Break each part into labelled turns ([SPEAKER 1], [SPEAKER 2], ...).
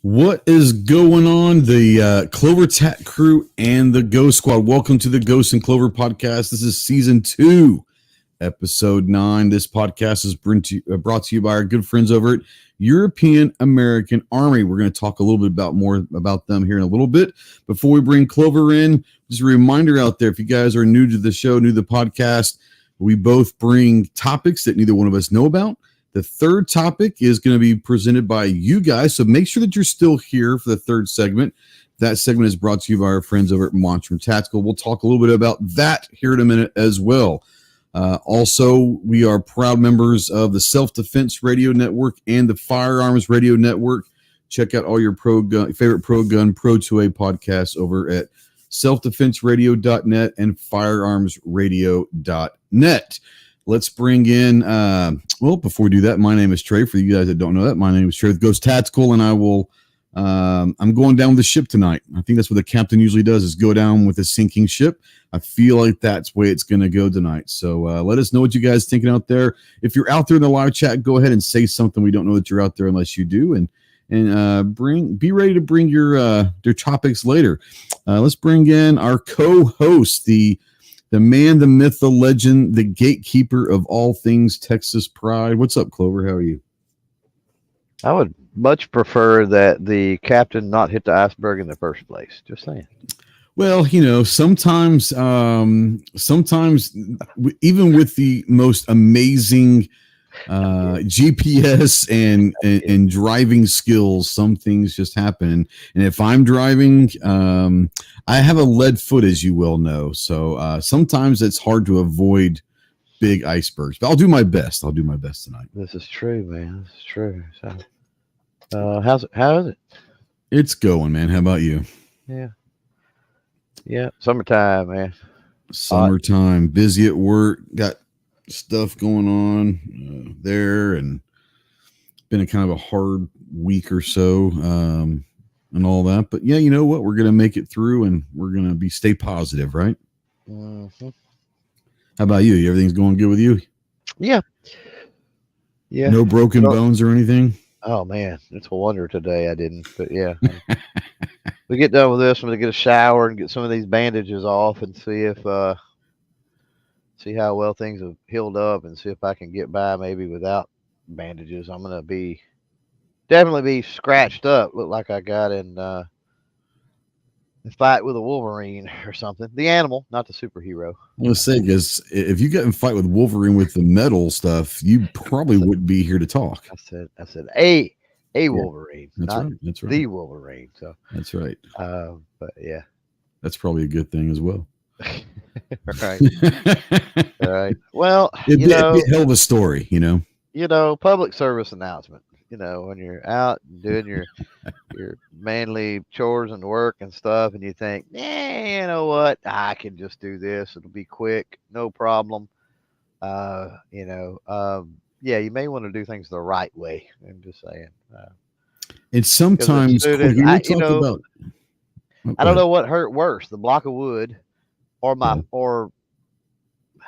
[SPEAKER 1] What is going on? The CloverTac crew and the Ghost Squad. Welcome to the Ghost and Clover podcast. This is season 2, episode 9. This podcast is brought to you by our good friends over at European American Army. We're going to talk a little bit more about them here in a little bit. Before we bring Clover in, just a reminder out there, if you guys are new to the show, new to the podcast, we both bring topics that neither one of us know about. The third topic is going to be presented by you guys, so make sure that you're still here for the third segment. That segment is brought to you by our friends over at Monstrum Tactical. We'll talk a little bit about that here in a minute as well. Also, we are proud members of the Self-Defense Radio Network and the Firearms Radio Network. Check out all your favorite Pro Gun, Pro 2A podcasts over at selfdefenseradio.net and firearmsradio.net. Let's bring in, before we do that, my name is Trey. For you guys that don't know that, my name is Trey with Ghost Tactical, and I'm going down with the ship tonight. I think that's what the captain usually does, is go down with a sinking ship. I feel like that's the way it's going to go tonight. So let us know what you guys thinking out there. If you're out there in the live chat, go ahead and say something. We don't know that you're out there unless you do, and be ready to bring your topics later. Let's bring in our co-host, the man, the myth, the legend, the gatekeeper of all things Texas pride. What's up, Clover? How are you?
[SPEAKER 2] I would much prefer that the captain not hit the iceberg in the first place. Just saying.
[SPEAKER 1] Well, sometimes even with the most amazing GPS and driving skills, some things just happen. And if I'm driving, I have a lead foot, as you well know. So sometimes it's hard to avoid big icebergs, but I'll do my best. I'll do my best tonight.
[SPEAKER 2] This is true, man. This is true. So, how is it?
[SPEAKER 1] It's going, man. How about you?
[SPEAKER 2] Yeah. Summertime, man.
[SPEAKER 1] Summertime. Busy at work. Got stuff going on there, and been a kind of a hard week or so, and all that. But yeah, you know what? We're gonna make it through, and we're gonna stay positive, right?
[SPEAKER 2] Mm-hmm.
[SPEAKER 1] How about you? Everything's going good with you?
[SPEAKER 2] Yeah.
[SPEAKER 1] No broken bones or anything?
[SPEAKER 2] Oh man, it's a wonder today I didn't. But yeah, we get done with this. I'm gonna get a shower and get some of these bandages off and see how well things have healed up, and see if I can get by maybe without bandages. I'm gonna definitely be scratched up. Look like I got in a fight with a Wolverine or something. The animal, not the superhero.
[SPEAKER 1] I'm gonna say, because if you get in a fight with Wolverine with the metal stuff, you probably wouldn't be here to talk.
[SPEAKER 2] I said a Wolverine, not
[SPEAKER 1] right. That's right.
[SPEAKER 2] The Wolverine. So
[SPEAKER 1] that's right.
[SPEAKER 2] But yeah,
[SPEAKER 1] that's probably a good thing as well.
[SPEAKER 2] Right. All right. Well,
[SPEAKER 1] it'd be a hell of a story,
[SPEAKER 2] public service announcement. When you're out doing your manly chores and work and stuff, and you think, you know what, I can just do this. It'll be quick, no problem. You may want to do things the right way. I'm just saying.
[SPEAKER 1] And sometimes
[SPEAKER 2] I don't know what hurt worse, the block of wood, or I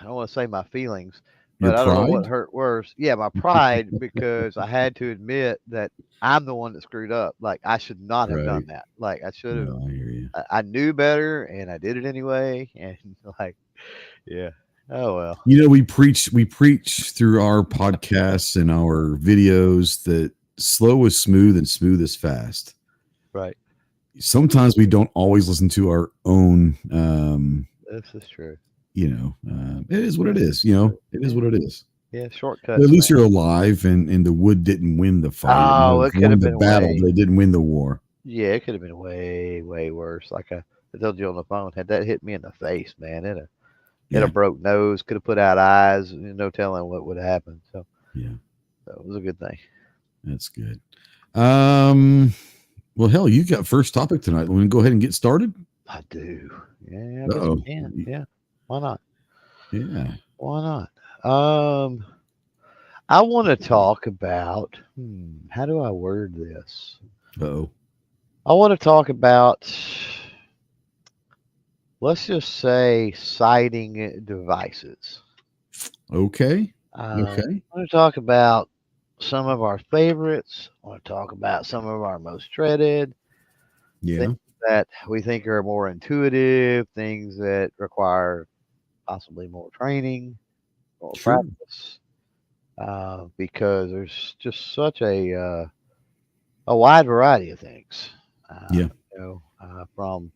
[SPEAKER 2] don't want to say my feelings. But I don't know what hurt worse. Yeah, my pride, because I had to admit that I'm the one that screwed up. Like, I should not have done that. Like, I should have.
[SPEAKER 1] No, I hear you.
[SPEAKER 2] I knew better, and I did it anyway. And yeah. Oh well.
[SPEAKER 1] We preach through our podcasts and our videos that slow is smooth and smooth is fast.
[SPEAKER 2] Right.
[SPEAKER 1] Sometimes we don't always listen to our own.
[SPEAKER 2] This is true.
[SPEAKER 1] It is what it is. It is what it is.
[SPEAKER 2] Yeah, shortcut.
[SPEAKER 1] At least you're alive, and the wood didn't win the fight.
[SPEAKER 2] Oh, it could have been
[SPEAKER 1] the battle. They didn't win the war.
[SPEAKER 2] Yeah, it could have been way, way worse. Like I told you on the phone, had that hit me in the face, man, it a broke nose, could have put out eyes. No telling what would have happened. So yeah, so it was a good thing.
[SPEAKER 1] That's good. Well, hell, you got first topic tonight. Want to go ahead and get started?
[SPEAKER 2] I do. Yeah. I guess we can. Yeah. Why not?
[SPEAKER 1] Yeah.
[SPEAKER 2] Why not? I want to talk about, how do I word this?
[SPEAKER 1] I
[SPEAKER 2] want to talk about, let's just say, sighting devices.
[SPEAKER 1] Okay.
[SPEAKER 2] I want to talk about some of our favorites. I want to talk about some of our most dreaded, things
[SPEAKER 1] Yeah.
[SPEAKER 2] that we think are more intuitive, things that require possibly more training or
[SPEAKER 1] Sure.
[SPEAKER 2] practice, because there's just such a wide variety of things.
[SPEAKER 1] Yeah.
[SPEAKER 2] From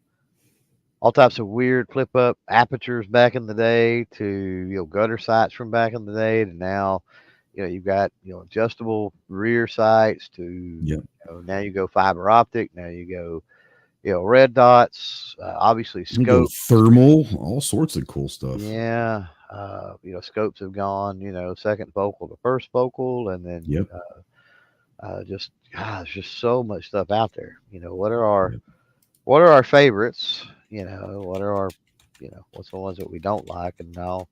[SPEAKER 2] all types of weird flip up apertures back in the day to gutter sights from back in the day to now. You've got adjustable rear sights to
[SPEAKER 1] Yeah.
[SPEAKER 2] now you go fiber optic. Now you go red dots. Obviously
[SPEAKER 1] We go
[SPEAKER 2] scope.
[SPEAKER 1] thermal, all sorts of cool stuff.
[SPEAKER 2] Yeah. Scopes have gone, second focal to first focal, and then
[SPEAKER 1] Yep.
[SPEAKER 2] just there's just so much stuff out there.
[SPEAKER 1] Yep.
[SPEAKER 2] What are our favorites? What are our what's the ones that we don't like? And now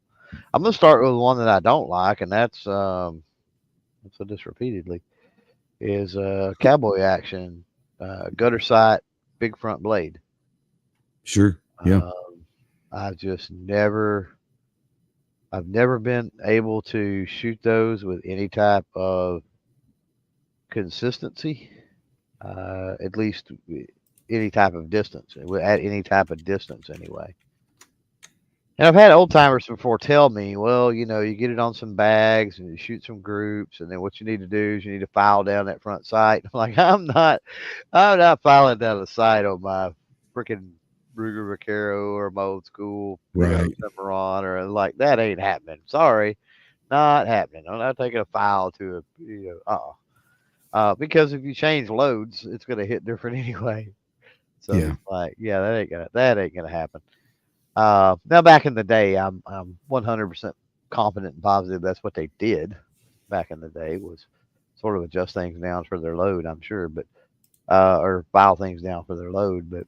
[SPEAKER 2] I'm gonna start with the one that I don't like, and that's I've said this repeatedly, is cowboy action, gutter sight, big front blade.
[SPEAKER 1] Sure. Yeah.
[SPEAKER 2] Um, I've just I've never been able to shoot those with any type of consistency, at least any type of distance, at any type of distance anyway. And I've had old timers before tell me, well, you get it on some bags and you shoot some groups, and then what you need to do is you need to file down that front sight. I'm like, I'm not filing down the sight on my freaking Ruger Vaquero or my old school
[SPEAKER 1] Right.
[SPEAKER 2] Cimarron, or like that ain't happening. Sorry, not happening. I'm not taking a file to because if you change loads, it's gonna hit different anyway. So
[SPEAKER 1] Yeah.
[SPEAKER 2] it's like, yeah, that ain't gonna happen. Now back in the day, I'm 100% confident and positive that's what they did back in the day, was sort of adjust things down for their load. I'm sure, but or file things down for their load. But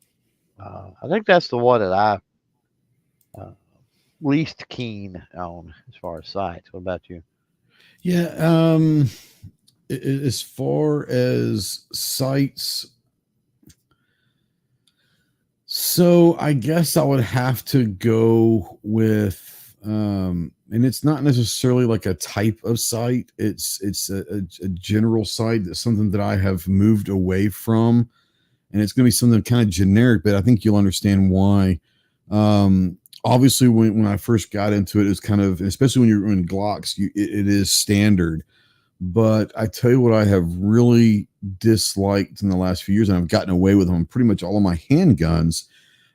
[SPEAKER 2] I think that's the one that I least keen on as far as sights. What about you?
[SPEAKER 1] Yeah. As far as sites, so I guess I would have to go with, and it's not necessarily like a type of site. It's a general site. That's something that I have moved away from, and it's going to be something kind of generic, but I think you'll understand why. Obviously, when I first got into it, it's kind of, especially when you're in Glocks, it is standard. But I tell you what, I have really disliked in the last few years, and I've gotten away with them. Pretty much all of my handguns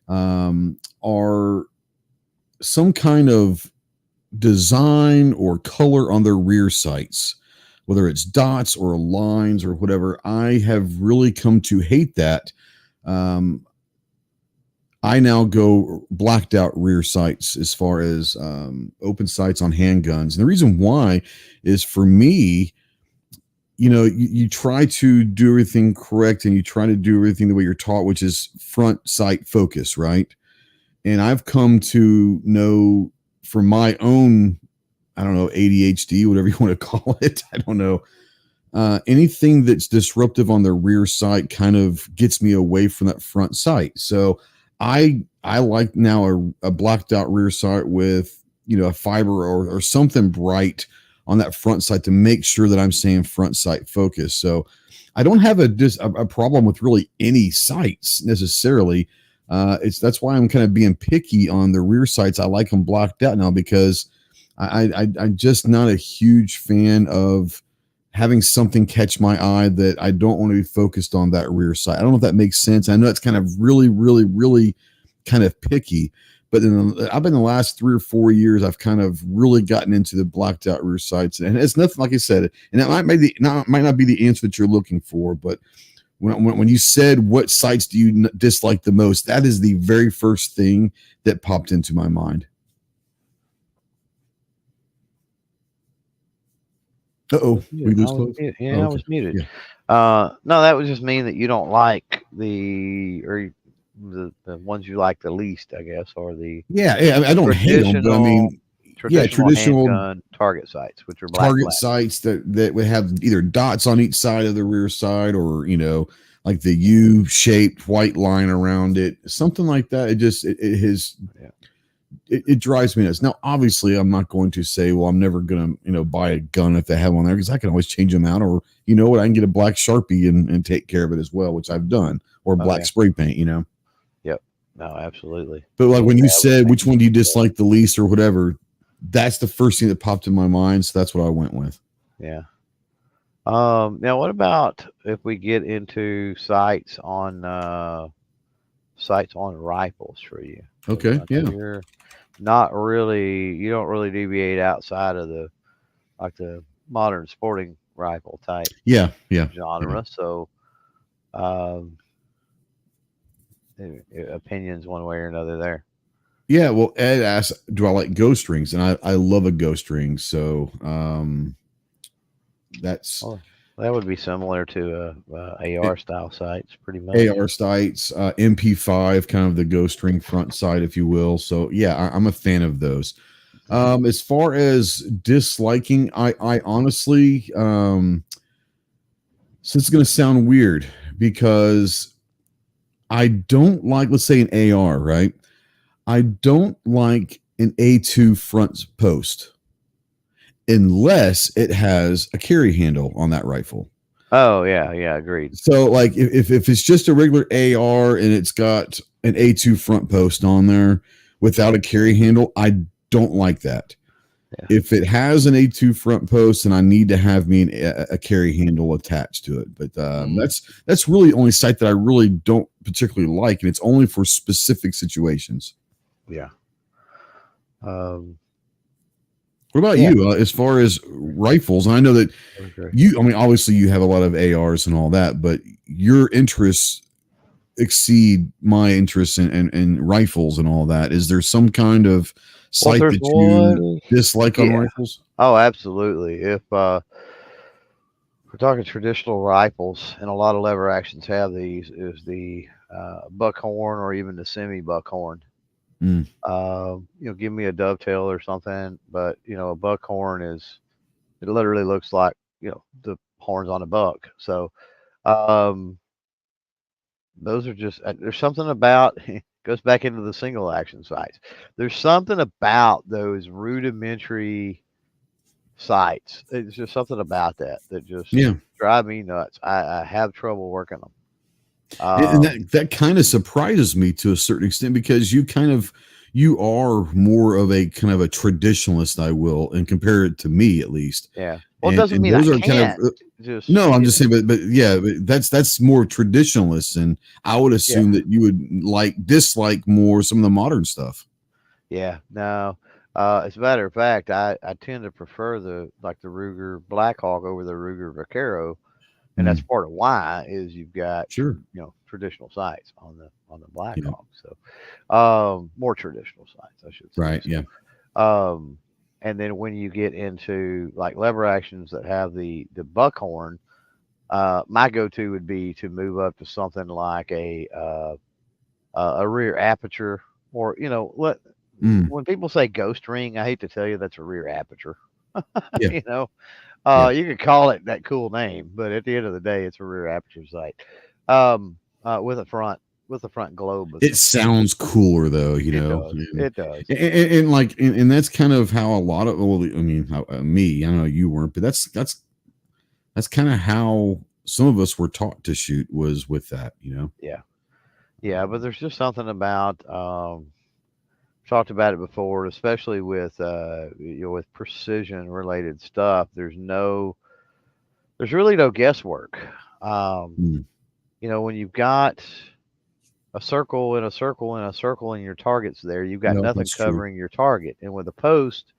[SPEAKER 1] are some kind of design or color on their rear sights, whether it's dots or lines or whatever. I have really come to hate that. I now go blacked out rear sights as far as open sights on handguns. And the reason why is, for me, you try to do everything correct and you try to do everything the way you're taught, which is front sight focus, right? And I've come to know, for my own, I don't know, ADHD, whatever you want to call it, I don't know, anything that's disruptive on the rear sight kind of gets me away from that front sight. So I like now a blacked out rear sight with, a fiber or something bright on that front sight to make sure that I'm staying front sight focus. So I don't have a problem with really any sights necessarily. That's why I'm kind of being picky on the rear sights. I like them blacked out now because I'm just not a huge fan of having something catch my eye that I don't want to be focused on that rear sight. I don't know if that makes sense. I know it's kind of really, really, really kind of picky, but I've been the last 3 or 4 years, I've kind of really gotten into the blacked out rear sights, and it's nothing, like I said, and that might not be the answer that you're looking for, but when you said what sights do you dislike the most, that is the very first thing that popped into my mind. Uh-oh. We lose close?
[SPEAKER 2] Yeah,
[SPEAKER 1] Oh,
[SPEAKER 2] I
[SPEAKER 1] okay.
[SPEAKER 2] was muted.
[SPEAKER 1] Yeah.
[SPEAKER 2] No, that would just mean that you don't like the ones you like the least, I guess, or the
[SPEAKER 1] Yeah, I don't hate them, but I mean, traditional
[SPEAKER 2] handgun target sights, which are
[SPEAKER 1] target sights that would have either dots on each side of the rear side, or like the U-shaped white line around it, something like that. It has it drives me nuts. Now, obviously, I'm not going to say, well, I'm never going to, buy a gun if they have one there, because I can always change them out, or you know what, I can get a black Sharpie and take care of it as well, which I've done, or black spray paint,
[SPEAKER 2] Yep. No, absolutely.
[SPEAKER 1] But like when you said, which one do you dislike the least or whatever, that's the first thing that popped in my mind. So that's what I went with.
[SPEAKER 2] Yeah. Now what about if we get into sights on rifles for you?
[SPEAKER 1] Okay.
[SPEAKER 2] I know you're not really, you don't really deviate outside of the modern sporting rifle type genre.
[SPEAKER 1] Yeah.
[SPEAKER 2] So opinions one way or another there.
[SPEAKER 1] Yeah, well, Ed asked, do I like ghost rings? And I love a ghost ring. So that's
[SPEAKER 2] that would be similar to AR style sights, pretty much.
[SPEAKER 1] AR sights, MP5, kind of the ghost ring front side, if you will. So yeah, I'm a fan of those. As far as disliking, I honestly, so it's going to sound weird because I don't like, let's say an AR, right? I don't like an A2 front post unless it has a carry handle on that rifle.
[SPEAKER 2] Oh yeah, agreed.
[SPEAKER 1] So like if it's just a regular AR and it's got an A2 front post on there without a carry handle, I don't like that. Yeah. If it has an A2 front post, then I need to have me a carry handle attached to it. But that's really the only sight that I really don't particularly like, and it's only for specific situations.
[SPEAKER 2] Yeah.
[SPEAKER 1] What about you? As far as rifles, I know that obviously you have a lot of ARs and all that, but your interests exceed my interests in rifles and all that. Is there some kind of sight that you dislike on rifles?
[SPEAKER 2] Oh, absolutely. If we're talking traditional rifles, and a lot of lever actions have these, is the buckhorn or even the semi buckhorn. Give me a dovetail or something, but a buckhorn it literally looks like the horns on a buck. So those are just, there's something about, goes back into the single action sights. There's something about those rudimentary sights. It's just something about that just drive me nuts. I have trouble working them.
[SPEAKER 1] And that kind of surprises me to a certain extent, because you are more of a kind of a traditionalist, I will, and compare it to me at least.
[SPEAKER 2] Yeah. Well, it doesn't mean I can't.
[SPEAKER 1] I'm just saying, but yeah, that's more traditionalist, and I would assume that you would dislike more some of the modern stuff.
[SPEAKER 2] Yeah. No. As a matter of fact, I tend to prefer the Ruger Blackhawk over the Ruger Vaquero. And that's part of why is you've got traditional sights on the Blackhawk. So more traditional sights, I should say.
[SPEAKER 1] Right.
[SPEAKER 2] So,
[SPEAKER 1] yeah.
[SPEAKER 2] And then when you get into like lever actions that have the buckhorn, my go-to would be to move up to something like a rear aperture, or when people say ghost ring, I hate to tell you that's a rear aperture. You could call it that cool name, but at the end of the day, it's a rear aperture sight with a front globe.
[SPEAKER 1] It sounds cooler though,
[SPEAKER 2] It does.
[SPEAKER 1] And that's kind of how a lot of, me, I don't know, you weren't, but that's kind of how some of us were taught to shoot, was with that,
[SPEAKER 2] Yeah, but there's just something about talked about it before, especially with with precision related stuff. There's really no guesswork. When you've got a circle and a circle and a circle and your target's there, you've got nothing covering your target. And with a post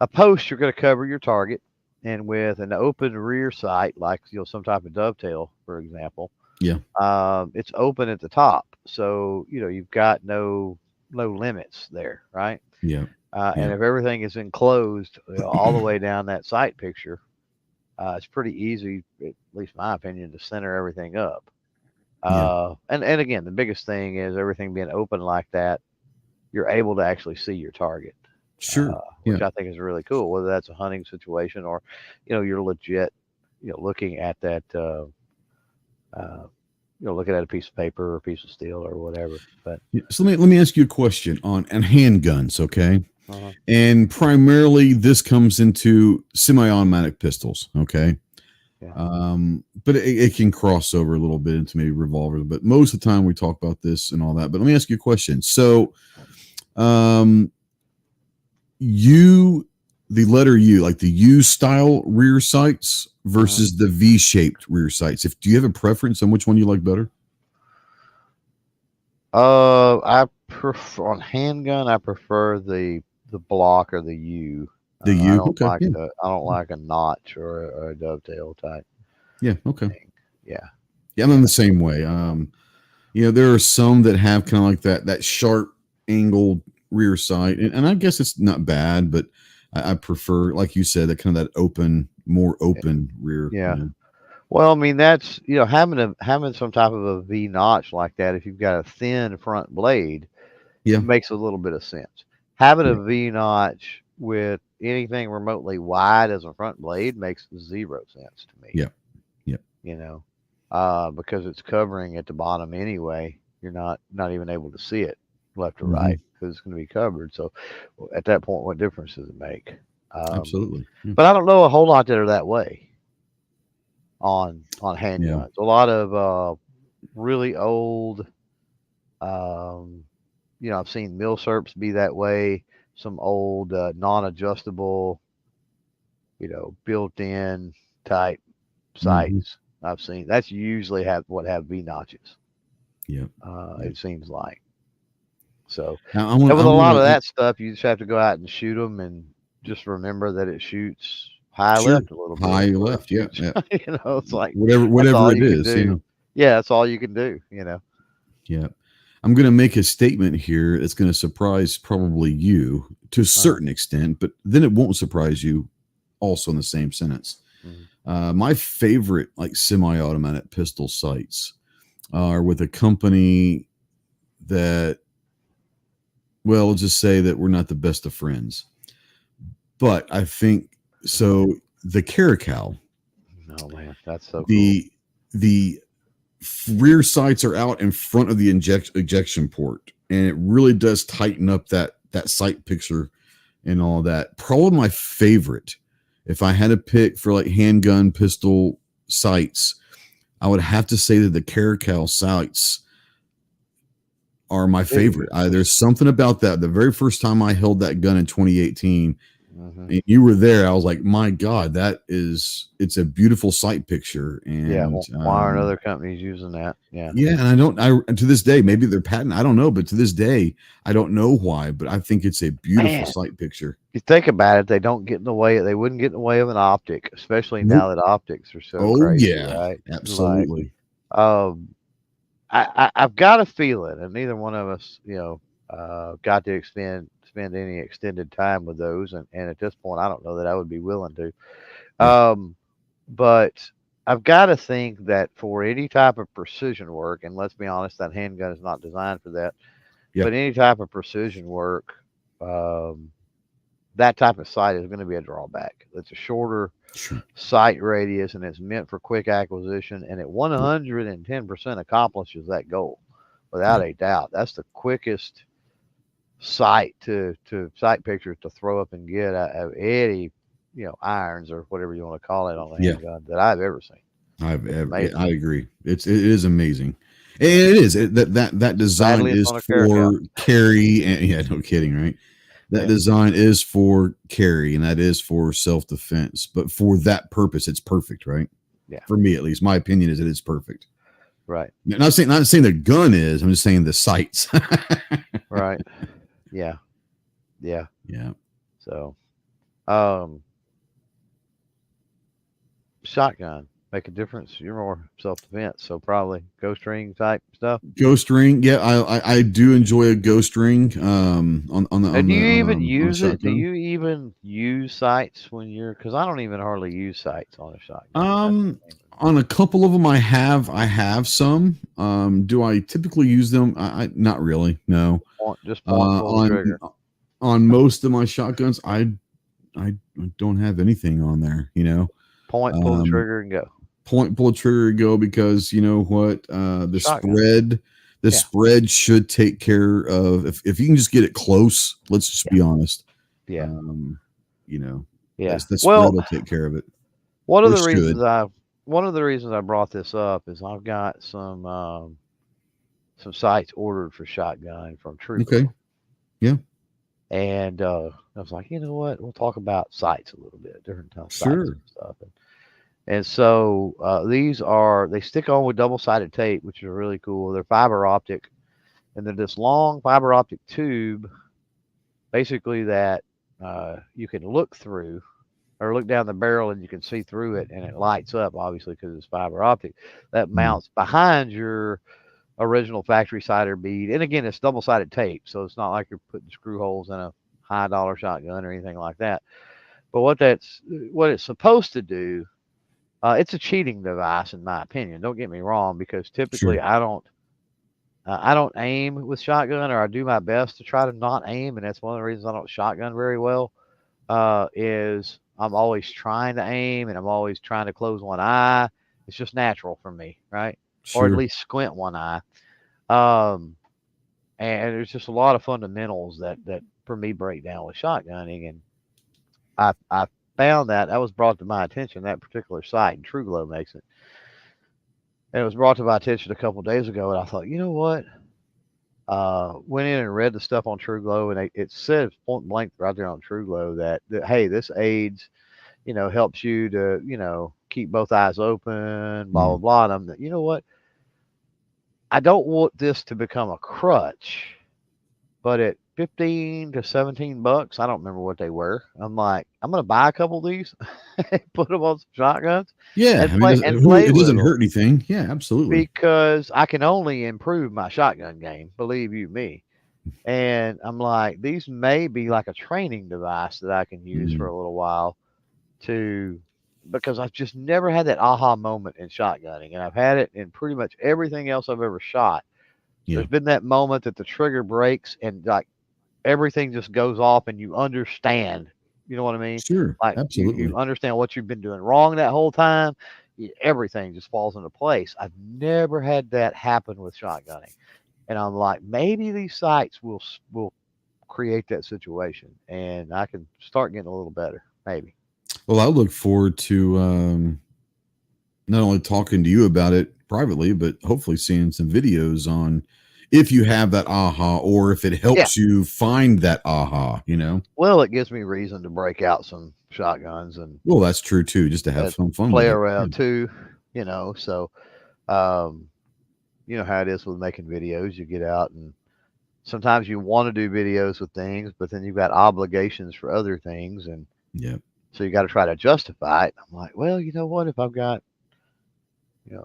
[SPEAKER 2] you're going to cover your target. And with an open rear sight, like some type of dovetail, for example, it's open at the top, so you've got no limits there, right? And if everything is enclosed all the way down that sight picture, it's pretty easy, at least my opinion, to center everything up. And again, the biggest thing is everything being open like that, you're able to actually see your target. Which I think is really cool, whether that's a hunting situation or you're legit looking at that looking at a piece of paper or a piece of steel or whatever. But
[SPEAKER 1] So let me ask you a question on and handguns, okay?
[SPEAKER 2] uh
[SPEAKER 1] And primarily this comes into semi-automatic pistols, okay?
[SPEAKER 2] yeah,
[SPEAKER 1] But it can cross over a little bit into maybe revolvers. But most of the time we talk about this and all that. But let me ask you a question. So, um, the letter U, like the U style rear sights versus the V shaped rear sights. Do you have a preference on which one you like better?
[SPEAKER 2] I prefer on handgun. I prefer the block or the U.
[SPEAKER 1] The
[SPEAKER 2] I
[SPEAKER 1] U,
[SPEAKER 2] don't
[SPEAKER 1] okay,
[SPEAKER 2] like
[SPEAKER 1] yeah,
[SPEAKER 2] I don't like a notch or a dovetail type
[SPEAKER 1] yeah, okay,
[SPEAKER 2] thing. Yeah,
[SPEAKER 1] yeah. I'm in
[SPEAKER 2] yeah,
[SPEAKER 1] the same way. There are some that have kind of like that sharp angled rear sight, and I guess it's not bad, but I prefer, like you said, that kind of that more open rear.
[SPEAKER 2] yeah. Well, I mean that's having some type of a V notch like that. If you've got a thin front blade,
[SPEAKER 1] Yeah,
[SPEAKER 2] makes a little bit of sense. Having a
[SPEAKER 1] yeah,
[SPEAKER 2] V notch with anything remotely wide as a front blade makes zero sense to me.
[SPEAKER 1] yeah, yeah.
[SPEAKER 2] You know, because it's covering at the bottom anyway. You're not even able to see it left or
[SPEAKER 1] Hmm.
[SPEAKER 2] right because it's going to be covered. So at that point, what difference does it make? Um,
[SPEAKER 1] Absolutely. Yeah.
[SPEAKER 2] but I don't know a whole lot that are that way on
[SPEAKER 1] Yeah.
[SPEAKER 2] handguns. A lot of really old. Um, I've seen milsurps be that way. Some old non-adjustable, built-in type
[SPEAKER 1] Hmm.
[SPEAKER 2] sights I've seen. That's usually have V notches.
[SPEAKER 1] Yeah. Yeah.
[SPEAKER 2] It seems like so.
[SPEAKER 1] Now
[SPEAKER 2] And with
[SPEAKER 1] I
[SPEAKER 2] a lot
[SPEAKER 1] want
[SPEAKER 2] of
[SPEAKER 1] to.
[SPEAKER 2] that stuff, you just have to go out and shoot them, and just remember that it shoots high
[SPEAKER 1] Sure.
[SPEAKER 2] left a little bit.
[SPEAKER 1] High
[SPEAKER 2] For
[SPEAKER 1] left. Yeah. Yeah.
[SPEAKER 2] it's like that's
[SPEAKER 1] Whatever
[SPEAKER 2] all
[SPEAKER 1] it
[SPEAKER 2] you can
[SPEAKER 1] is.
[SPEAKER 2] do. Yeah, that's all you can do.
[SPEAKER 1] Yeah. I'm going to make a statement here that's going to surprise probably you to a
[SPEAKER 2] Uh,
[SPEAKER 1] certain extent, but then it won't surprise you also in the same sentence.
[SPEAKER 2] mhm.
[SPEAKER 1] My favorite like semi-automatic pistol sights are with a company that, well, let's just say that we're not the best of friends, but I think so. The Caracal,
[SPEAKER 2] Oh man, that's so cool.
[SPEAKER 1] the the rear sights are out in front of the ejection port, and it really does tighten up that sight picture and all that. Probably my favorite, if I had to pick for like handgun pistol sights, I would have to say that the Caracal sights are my
[SPEAKER 2] Very
[SPEAKER 1] favorite.
[SPEAKER 2] good.
[SPEAKER 1] There's something about that. The very first time I held that gun in 2018,
[SPEAKER 2] Hmm.
[SPEAKER 1] and you were there, I was like, my God, it's a beautiful sight picture.
[SPEAKER 2] Yeah.
[SPEAKER 1] And
[SPEAKER 2] Why aren't other companies using that? Yeah.
[SPEAKER 1] yeah, and I to this day, maybe they're patent, I don't know, but to this day, I don't know why, but I think it's a beautiful
[SPEAKER 2] Man,
[SPEAKER 1] sight picture.
[SPEAKER 2] you think about it, they don't get in the way. They wouldn't get in the way of an optic, especially
[SPEAKER 1] Nope.
[SPEAKER 2] now that optics are so
[SPEAKER 1] Oh
[SPEAKER 2] crazy,
[SPEAKER 1] yeah,
[SPEAKER 2] right? Like,
[SPEAKER 1] absolutely.
[SPEAKER 2] um, I've got a feeling, and neither one of us, got to spend any extended time with those, and at this point, I don't know that I would be willing to.
[SPEAKER 1] Yeah,
[SPEAKER 2] Um, but I've got to think that for any type of precision work, and let's be honest, that handgun is not designed for that.
[SPEAKER 1] yeah,
[SPEAKER 2] But any type of precision work, um, that type of sight is going to be a drawback. It's a shorter
[SPEAKER 1] sure.
[SPEAKER 2] sight radius, and it's meant for quick acquisition, and it
[SPEAKER 1] Yeah,
[SPEAKER 2] 110% accomplishes that goal without
[SPEAKER 1] yeah,
[SPEAKER 2] a doubt. That's the quickest sight to sight pictures to throw up and get out of any irons or whatever you want to call it on a
[SPEAKER 1] yeah.
[SPEAKER 2] handgun that I've ever seen. It's
[SPEAKER 1] Yeah,
[SPEAKER 2] amazing.
[SPEAKER 1] I agree. It is amazing, and it is that design
[SPEAKER 2] Sadly, it's
[SPEAKER 1] is
[SPEAKER 2] on a Caracal.
[SPEAKER 1] for carry, and yeah, no kidding, right? That
[SPEAKER 2] Yeah,
[SPEAKER 1] design is for carry, and that is for self defense. But for that purpose, it's perfect, right?
[SPEAKER 2] yeah,
[SPEAKER 1] For me, at least, my opinion is that it's perfect.
[SPEAKER 2] right,
[SPEAKER 1] Not saying the gun is. I'm just saying the sights.
[SPEAKER 2] right. Yeah, yeah.
[SPEAKER 1] Yeah.
[SPEAKER 2] So, um, shotgun make a difference. You're more self defense, so probably ghost ring type stuff.
[SPEAKER 1] Ghost ring. Yeah, I do enjoy a ghost ring.
[SPEAKER 2] Now, do you even
[SPEAKER 1] On a
[SPEAKER 2] use it? Do
[SPEAKER 1] shotgun.
[SPEAKER 2] you even use sights when you're? Because I don't even hardly use sights on a shotgun. That's
[SPEAKER 1] Um,
[SPEAKER 2] the thing with me.
[SPEAKER 1] on a couple of them, I have some. Do I typically use them? I not really. No.
[SPEAKER 2] Just point, pull the
[SPEAKER 1] On
[SPEAKER 2] trigger.
[SPEAKER 1] most of my shotguns, I don't have anything on there.
[SPEAKER 2] Point, pull the
[SPEAKER 1] Um,
[SPEAKER 2] trigger, and go.
[SPEAKER 1] pull a trigger and go, because you know what,
[SPEAKER 2] Shotgun.
[SPEAKER 1] the
[SPEAKER 2] Yeah.
[SPEAKER 1] spread should take care of, if you can just get it close. Let's just
[SPEAKER 2] Yeah.
[SPEAKER 1] be honest.
[SPEAKER 2] Yeah.
[SPEAKER 1] Um, you know,
[SPEAKER 2] Yeah.
[SPEAKER 1] that spread
[SPEAKER 2] Well,
[SPEAKER 1] will take care of it,
[SPEAKER 2] one of
[SPEAKER 1] or it
[SPEAKER 2] the reasons
[SPEAKER 1] should.
[SPEAKER 2] I one of the reasons I brought this up is I've got some sights ordered for shotgun from
[SPEAKER 1] Okay.
[SPEAKER 2] TrueGlow.
[SPEAKER 1] Yeah.
[SPEAKER 2] And I was like, you know what? We'll talk about sights a little bit, different type of sights
[SPEAKER 1] Sure.
[SPEAKER 2] and stuff. And so they stick on with double sided tape, which is really cool. They're fiber optic, and they're this long fiber optic tube, basically that you can look through or look down the barrel and you can see through it, and it lights up, obviously, because it's fiber optic. That
[SPEAKER 1] Mm.
[SPEAKER 2] mounts behind your original factory cider bead. And again, it's double sided tape, so it's not like you're putting screw holes in a high dollar shotgun or anything like that. But what it's supposed to do, it's a cheating device in my opinion. Don't get me wrong, because typically
[SPEAKER 1] Sure.
[SPEAKER 2] I don't aim with shotgun, or I do my best to try to not aim, and that's one of the reasons I don't shotgun very well. Is I'm always trying to aim, and I'm always trying to close one eye. It's just natural for me, right? Or at
[SPEAKER 1] Sure.
[SPEAKER 2] least squint one eye. Um, and there's just a lot of fundamentals that for me break down with shotgunning, and I found that was brought to my attention, that particular site, and TrueGlow makes it. And it was brought to my attention a couple of days ago, and I thought, you know what? Went in and read the stuff on TrueGlow, and it said point blank right there on TrueGlow that hey, this aids, helps you to keep both eyes open, blah blah
[SPEAKER 1] Mm.
[SPEAKER 2] blah. And you know what? I don't want this to become a crutch. But at 15 to 17 bucks, I don't remember what they were. I'm like, I'm gonna buy a couple of these, put them on some shotguns,
[SPEAKER 1] Yeah.
[SPEAKER 2] and
[SPEAKER 1] I mean,
[SPEAKER 2] play
[SPEAKER 1] it
[SPEAKER 2] with
[SPEAKER 1] doesn't
[SPEAKER 2] them,
[SPEAKER 1] hurt anything. Yeah, absolutely.
[SPEAKER 2] because I can only improve my shotgun game, believe you me. And I'm like, these may be like a training device that I can use for
[SPEAKER 1] Mm.
[SPEAKER 2] a little while to, because I've just never had that aha moment in shotgunning, and I've had it in pretty much everything else I've ever shot.
[SPEAKER 1] Yeah.
[SPEAKER 2] There's been that moment that the trigger breaks and like everything just goes off and you understand. You know what I mean?
[SPEAKER 1] Sure.
[SPEAKER 2] Like you
[SPEAKER 1] Absolutely.
[SPEAKER 2] understand what you've been doing wrong that whole time. Everything just falls into place. I've never had that happen with shotgunning, and I'm like, maybe these sites will create that situation, and I can start getting a little better. Maybe.
[SPEAKER 1] Well, I look forward to not only talking to you about it privately, but hopefully seeing some videos on if you have that aha, or if it
[SPEAKER 2] Yeah.
[SPEAKER 1] helps you find that aha, you know?
[SPEAKER 2] Well, it gives me reason to break out some shotguns and
[SPEAKER 1] Well, that's true too, just to have some fun
[SPEAKER 2] play
[SPEAKER 1] with it. Yeah.
[SPEAKER 2] around too. So um, you know how it is with making videos. You get out and sometimes you want to do videos with things, but then you've got obligations for other things, and
[SPEAKER 1] Yeah.
[SPEAKER 2] so you got to try to justify it. I'm like, well, you know what? If I've got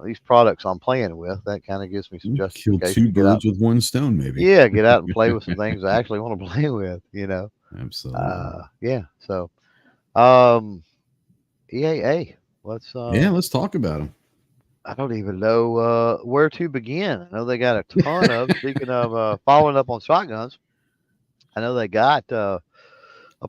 [SPEAKER 2] these products I'm playing with, that kind of gives me some
[SPEAKER 1] Kill
[SPEAKER 2] justification
[SPEAKER 1] two
[SPEAKER 2] to get out.
[SPEAKER 1] birds with one stone, maybe.
[SPEAKER 2] Yeah, get out and play with some things I actually want to play with.
[SPEAKER 1] Absolutely.
[SPEAKER 2] Yeah. So, um, EAA. Let's.
[SPEAKER 1] Yeah, let's talk about them.
[SPEAKER 2] I don't even know where to begin. I know they got a ton of. Speaking of following up on shotguns, I know they got a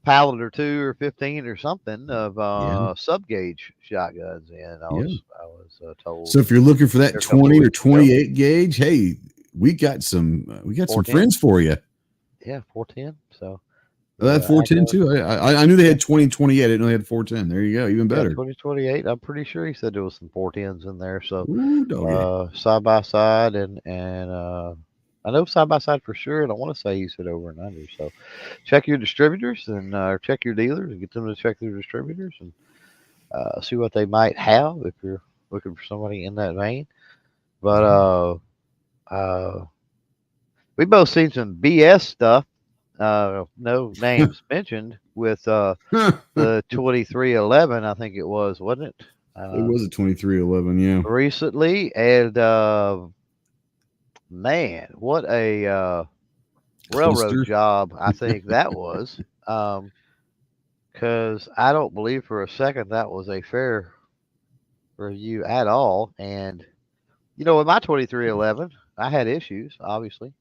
[SPEAKER 2] pallet or two or 15 or something of
[SPEAKER 1] Yeah.
[SPEAKER 2] sub gauge shotguns in.
[SPEAKER 1] Yeah.
[SPEAKER 2] I was told
[SPEAKER 1] So if you're looking for
[SPEAKER 2] here
[SPEAKER 1] that
[SPEAKER 2] a couple of
[SPEAKER 1] 20 or
[SPEAKER 2] weeks ago.
[SPEAKER 1] 28 gauge, hey, we got some
[SPEAKER 2] 410.
[SPEAKER 1] friends for you.
[SPEAKER 2] Yeah, 410. So
[SPEAKER 1] That
[SPEAKER 2] the
[SPEAKER 1] 410
[SPEAKER 2] Agco.
[SPEAKER 1] too. I knew they
[SPEAKER 2] Yeah,
[SPEAKER 1] had 20 and 28. I didn't know they had 410. There you go. Even
[SPEAKER 2] yeah,
[SPEAKER 1] better.
[SPEAKER 2] 2028. I'm pretty sure he said there was some 410s in there. So
[SPEAKER 1] Ooh, doggy.
[SPEAKER 2] side by side and I know side by side for sure, and I want to say he said over and under. So check your distributors and check your dealers and get them to check their distributors and see what they might have if you're looking for somebody in that vein. But uh, we both seen some BS stuff. No names mentioned with
[SPEAKER 1] It
[SPEAKER 2] the 2311. I think it was, wasn't it?
[SPEAKER 1] was a 2311. Yeah.
[SPEAKER 2] Recently, and man, what a railroad
[SPEAKER 1] Cluster.
[SPEAKER 2] job I think that was. Because I don't believe for a second that was a fair review at all. And with my 2311, I had issues, obviously.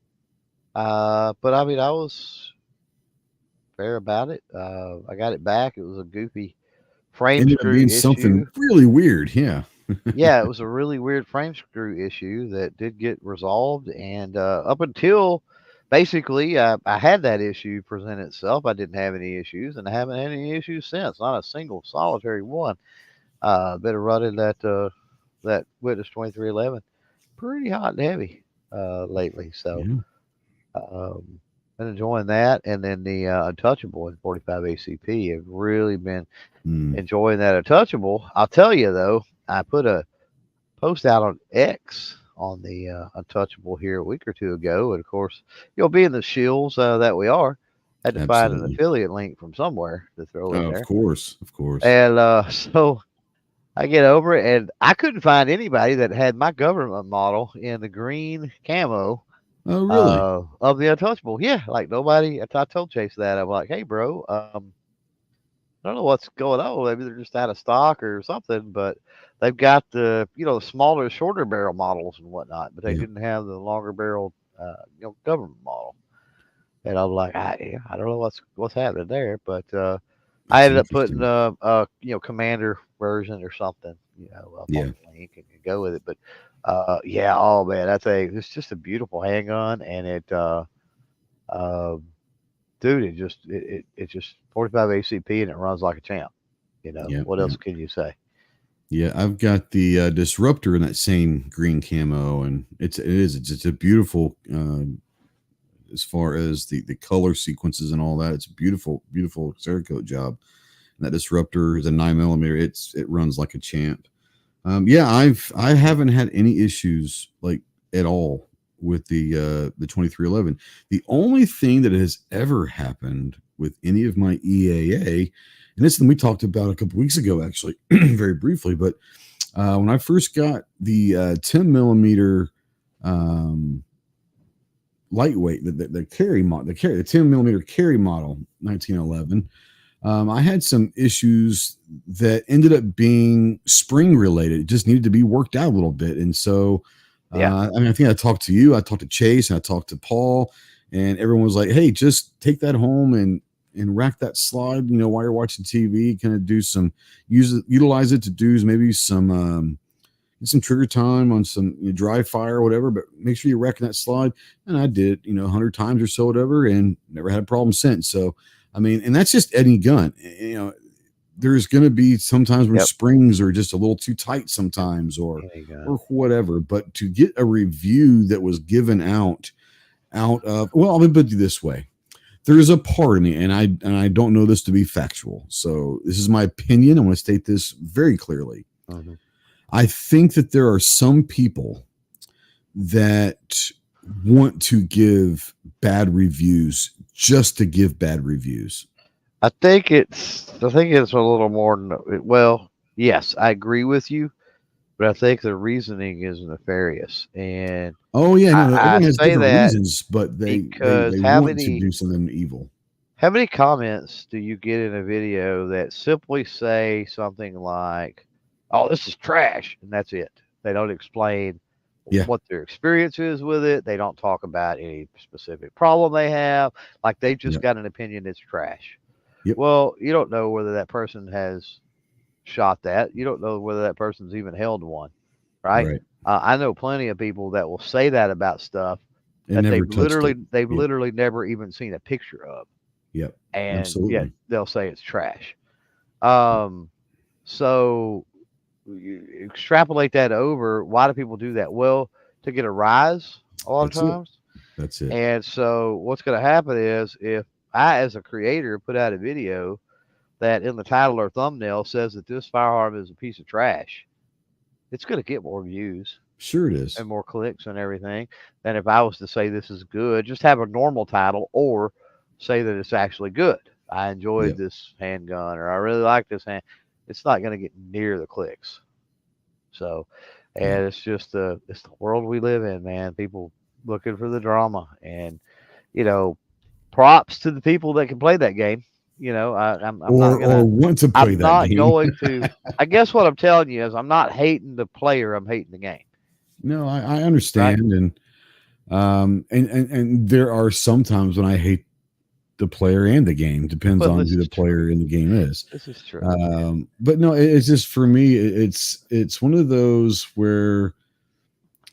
[SPEAKER 2] But I mean, I was fair about it. I got it back. It was a goofy frame
[SPEAKER 1] Ended up
[SPEAKER 2] screw
[SPEAKER 1] being
[SPEAKER 2] issue.
[SPEAKER 1] something really weird. Yeah.
[SPEAKER 2] Yeah, it was a really weird frame screw issue that did get resolved, and up until basically I had that issue present itself, I didn't have any issues, and I haven't had any issues since. Not a single solitary one. Been running that Witness 2311 pretty hot and heavy lately, so
[SPEAKER 1] Yeah.
[SPEAKER 2] um, been enjoying that. And then the Untouchable in 45 ACP have really been
[SPEAKER 1] Mm.
[SPEAKER 2] enjoying that Untouchable. I'll tell you though, I put a post out on X on the Untouchable here a week or two ago, and of course, you'll be in the shills that we are. Had to find an
[SPEAKER 1] Absolutely.
[SPEAKER 2] affiliate link from somewhere to throw in
[SPEAKER 1] Of
[SPEAKER 2] there,
[SPEAKER 1] course. Of course.
[SPEAKER 2] and so I get over it, and I couldn't find anybody that had my government model in the green camo
[SPEAKER 1] Oh, really?
[SPEAKER 2] of the Untouchable. Yeah, like nobody. I told Chase that. I'm like, hey, bro, I don't know what's going on. Maybe they're just out of stock or something, but they've got the smaller, shorter barrel models and whatnot, but they
[SPEAKER 1] Yeah.
[SPEAKER 2] didn't have the longer barrel, government model. And I'm like, I don't know what's happening there, but I
[SPEAKER 1] That's
[SPEAKER 2] ended up putting
[SPEAKER 1] interesting.
[SPEAKER 2] commander version or something, up on
[SPEAKER 1] Yeah.
[SPEAKER 2] the link and go with it. But yeah, oh man, it's just a beautiful handgun, and um, dude, it just 45 ACP and it runs like a champ.
[SPEAKER 1] Yeah.
[SPEAKER 2] What
[SPEAKER 1] Yeah.
[SPEAKER 2] else can you say?
[SPEAKER 1] Yeah. I've got the disruptor in that same green camo, and it's a beautiful as far as the color sequences and all that. It's a beautiful Cerakote job. And that disruptor is a 9 millimeter. It runs like a champ. Yeah, I haven't had any issues like at all with the 2311. The only thing that has ever happened with any of my EAA, and this thing we talked about a couple weeks ago, actually, very briefly, but when I first got the 10 millimeter um, lightweight, the carry model, the 10 millimeter carry model, 1911. I had some issues that ended up being spring related. It just needed to be worked out a little bit. And so,
[SPEAKER 2] Yeah.
[SPEAKER 1] I mean, I think I talked to you, I talked to Chase, and I talked to Paul, and everyone was like, "Hey, just take that home and rack that slide. While you're watching TV, kind of utilize it to do maybe some trigger time on some dry fire or whatever, but make sure you're wrecking that slide." And I did, 100 times or so, whatever, and never had a problem since. So, I mean, and that's just any gun. There's going to be sometimes when
[SPEAKER 2] Yep.
[SPEAKER 1] springs are just a little too tight sometimes, or
[SPEAKER 2] Any gun.
[SPEAKER 1] or whatever. But to get a review that was given out of, well, I'm going to put it this way. There is a part of me, and I don't know this to be factual. So this is my opinion. I want to state this very clearly.
[SPEAKER 2] Mhm.
[SPEAKER 1] I think that there are some people that want to give bad reviews just to give bad reviews.
[SPEAKER 2] I think it's a little more. Well, yes, I agree with you, but I think the reasoning is nefarious, and
[SPEAKER 1] Oh yeah, no,
[SPEAKER 2] I
[SPEAKER 1] everyone has
[SPEAKER 2] say
[SPEAKER 1] different
[SPEAKER 2] that
[SPEAKER 1] reasons, but
[SPEAKER 2] because
[SPEAKER 1] they want to do something evil.
[SPEAKER 2] how many comments do you get in a video that simply say something like, "Oh, this is trash," and that's it? They don't explain
[SPEAKER 1] Yeah,
[SPEAKER 2] what their experience is with it. They don't talk about any specific problem they have. Like they just
[SPEAKER 1] yeah,
[SPEAKER 2] got an opinion that's trash.
[SPEAKER 1] yep,
[SPEAKER 2] Well, you don't know whether that person has shot that. You don't know whether that person's even held one, right?
[SPEAKER 1] right.
[SPEAKER 2] I know plenty of people that will say that about stuff
[SPEAKER 1] And
[SPEAKER 2] that
[SPEAKER 1] never touched it.
[SPEAKER 2] they've
[SPEAKER 1] Yep,
[SPEAKER 2] literally never even seen a picture of,
[SPEAKER 1] yep,
[SPEAKER 2] and yet
[SPEAKER 1] absolutely.
[SPEAKER 2] they'll say it's trash. Um, so you extrapolate that over. Why do people do that? Well, to get a rise a lot of
[SPEAKER 1] That's it.
[SPEAKER 2] times.
[SPEAKER 1] That's it.
[SPEAKER 2] And so what's going to happen is if I, as a creator, put out a video that in the title or thumbnail says that this firearm is a piece of trash, it's going to get more views
[SPEAKER 1] Sure, it is.
[SPEAKER 2] and more clicks and everything than if I was to say this is good, just have a normal title or say that it's actually good. I enjoyed
[SPEAKER 1] Yep.
[SPEAKER 2] this handgun or I really like this hand. It's not going to get near the clicks. So,
[SPEAKER 1] Yeah.
[SPEAKER 2] and it's the world we live in, man. People looking for the drama, and you know, props to the people that can play that game. I'm not
[SPEAKER 1] Or
[SPEAKER 2] gonna
[SPEAKER 1] want to play
[SPEAKER 2] I'm
[SPEAKER 1] that
[SPEAKER 2] not
[SPEAKER 1] game.
[SPEAKER 2] going to. I guess what I'm telling you is I'm not hating the player. I'm hating the game.
[SPEAKER 1] No, I
[SPEAKER 2] Right?
[SPEAKER 1] understand, and there are some times when I hate the player and the game. Depends
[SPEAKER 2] Well,
[SPEAKER 1] on
[SPEAKER 2] this
[SPEAKER 1] who the
[SPEAKER 2] is true.
[SPEAKER 1] player in the game is.
[SPEAKER 2] This is true.
[SPEAKER 1] But no, it's just for me. It's one of those where,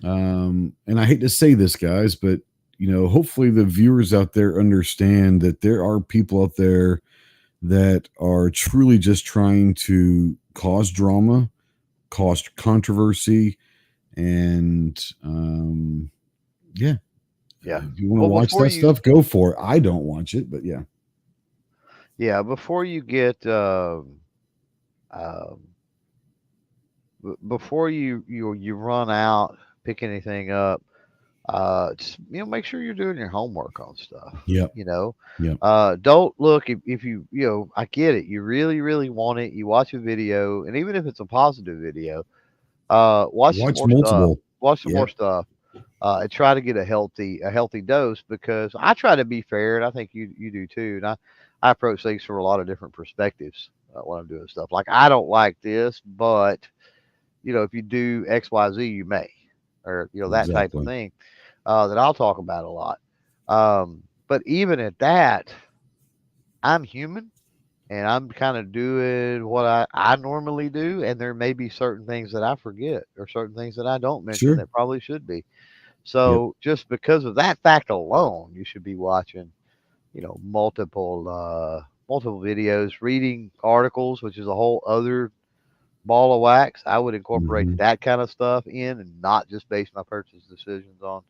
[SPEAKER 1] and I hate to say this, guys, but hopefully the viewers out there understand that there are people out there that are truly just trying to cause drama, cause controversy, and yeah.
[SPEAKER 2] Yeah.
[SPEAKER 1] If you want to
[SPEAKER 2] Well,
[SPEAKER 1] watch that stuff, go for it. I don't watch it, but yeah.
[SPEAKER 2] Yeah, before you get before you run out, pick anything up, just make sure you're doing your homework on stuff.
[SPEAKER 1] Yep.
[SPEAKER 2] You know,
[SPEAKER 1] Yep.
[SPEAKER 2] don't look if I get it. You really want it. You watch a video, and even if it's a positive video, watch some
[SPEAKER 1] Watch
[SPEAKER 2] more stuff.
[SPEAKER 1] multiple.
[SPEAKER 2] Watch some more
[SPEAKER 1] Yep.
[SPEAKER 2] stuff. And try to get a healthy dose, because I try to be fair, and I think you do too. And I approach things from a lot of different perspectives when I'm doing stuff. Like, I don't like this, but if you do X, Y, Z, you may, or that type of
[SPEAKER 1] Exactly.
[SPEAKER 2] thing that I'll talk about a lot. But even at that, I'm human, and I'm kind of doing what I normally do, and there may be certain things that I forget, or certain things that I don't mention
[SPEAKER 1] Sure.
[SPEAKER 2] that probably should be.
[SPEAKER 1] Yep.
[SPEAKER 2] So just because of that fact alone, you should be watching, multiple videos, reading articles, which is a whole other ball of wax. I would incorporate
[SPEAKER 1] Hmm.
[SPEAKER 2] that kind of stuff in, and not just base my purchase decisions on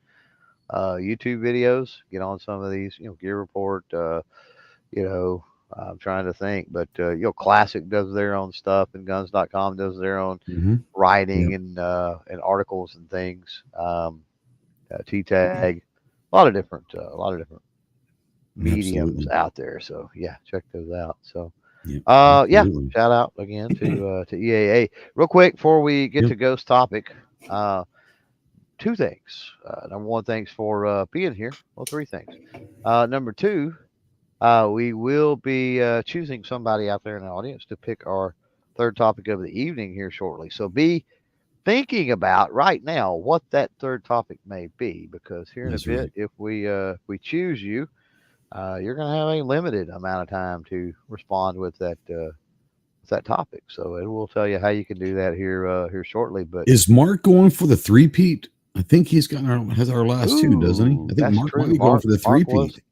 [SPEAKER 2] YouTube videos. Get on some of these, Gear Report. You know, I'm trying to think, but Classic does their own stuff, and Guns.com does their own
[SPEAKER 1] Hmm.
[SPEAKER 2] writing
[SPEAKER 1] Yep.
[SPEAKER 2] and articles and things. T-Tag, a lot of different mediums
[SPEAKER 1] Absolutely.
[SPEAKER 2] out there. So yeah, check those out. So
[SPEAKER 1] Yep.
[SPEAKER 2] yeah,
[SPEAKER 1] Absolutely.
[SPEAKER 2] shout out again to EAA. Real quick before we get
[SPEAKER 1] Yep.
[SPEAKER 2] to Ghost topic, two things. Number one, thanks for being here. Well, three things. Number two, we will be choosing somebody out there in the audience to pick our third topic of the evening here shortly. So be thinking about right now what that third topic may be, because here in a
[SPEAKER 1] That's
[SPEAKER 2] bit,
[SPEAKER 1] right.
[SPEAKER 2] if we choose you, you're going to have a limited amount of time to respond with that topic. So it will tell you how you can do that here shortly. But
[SPEAKER 1] Is Mark going for the three-peat? I think he's has our last two, doesn't he?
[SPEAKER 2] ooh,
[SPEAKER 1] I think
[SPEAKER 2] that's
[SPEAKER 1] Mark might
[SPEAKER 2] true.
[SPEAKER 1] be going
[SPEAKER 2] Mark
[SPEAKER 1] for the
[SPEAKER 2] Mark was
[SPEAKER 1] three-peat.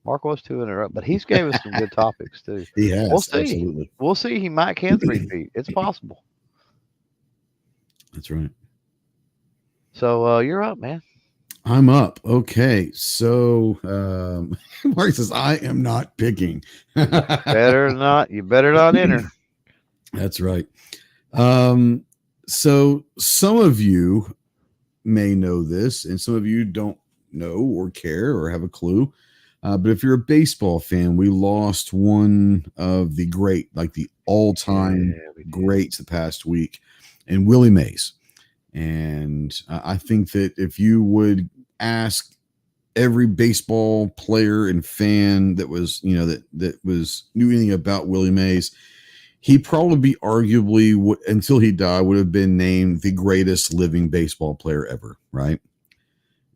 [SPEAKER 2] Mark was two in a row, but he's gave us some good topics too.
[SPEAKER 1] He
[SPEAKER 2] We'll
[SPEAKER 1] has.
[SPEAKER 2] see.
[SPEAKER 1] Absolutely.
[SPEAKER 2] We'll see. He might can three-peat. It's possible.
[SPEAKER 1] That's right.
[SPEAKER 2] So you're up, man.
[SPEAKER 1] I'm up. Okay. So Mark says, I am not picking.
[SPEAKER 2] Better not. You better not enter.
[SPEAKER 1] That's right. So some of you may know this, and some of you don't know or care or have a clue. But if you're a baseball fan, we lost one of the the all-time
[SPEAKER 2] Yeah, we did.
[SPEAKER 1] greats the past week, and Willie Mays. And I think that if you would ask every baseball player and fan that was, that knew anything about Willie Mays, he'd probably be arguably, until he died, would have been named the greatest living baseball player ever, right?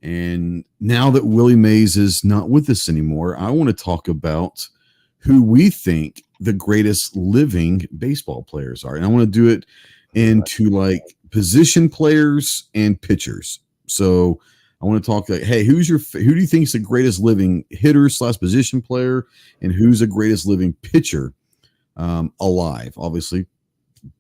[SPEAKER 1] And now that Willie Mays is not with us anymore, I want to talk about who we think the greatest living baseball players are. And I want to do it into like position players and pitchers. So I want to talk like, hey, who do you think is the greatest living hitter / position player, and who's the greatest living pitcher alive? Obviously,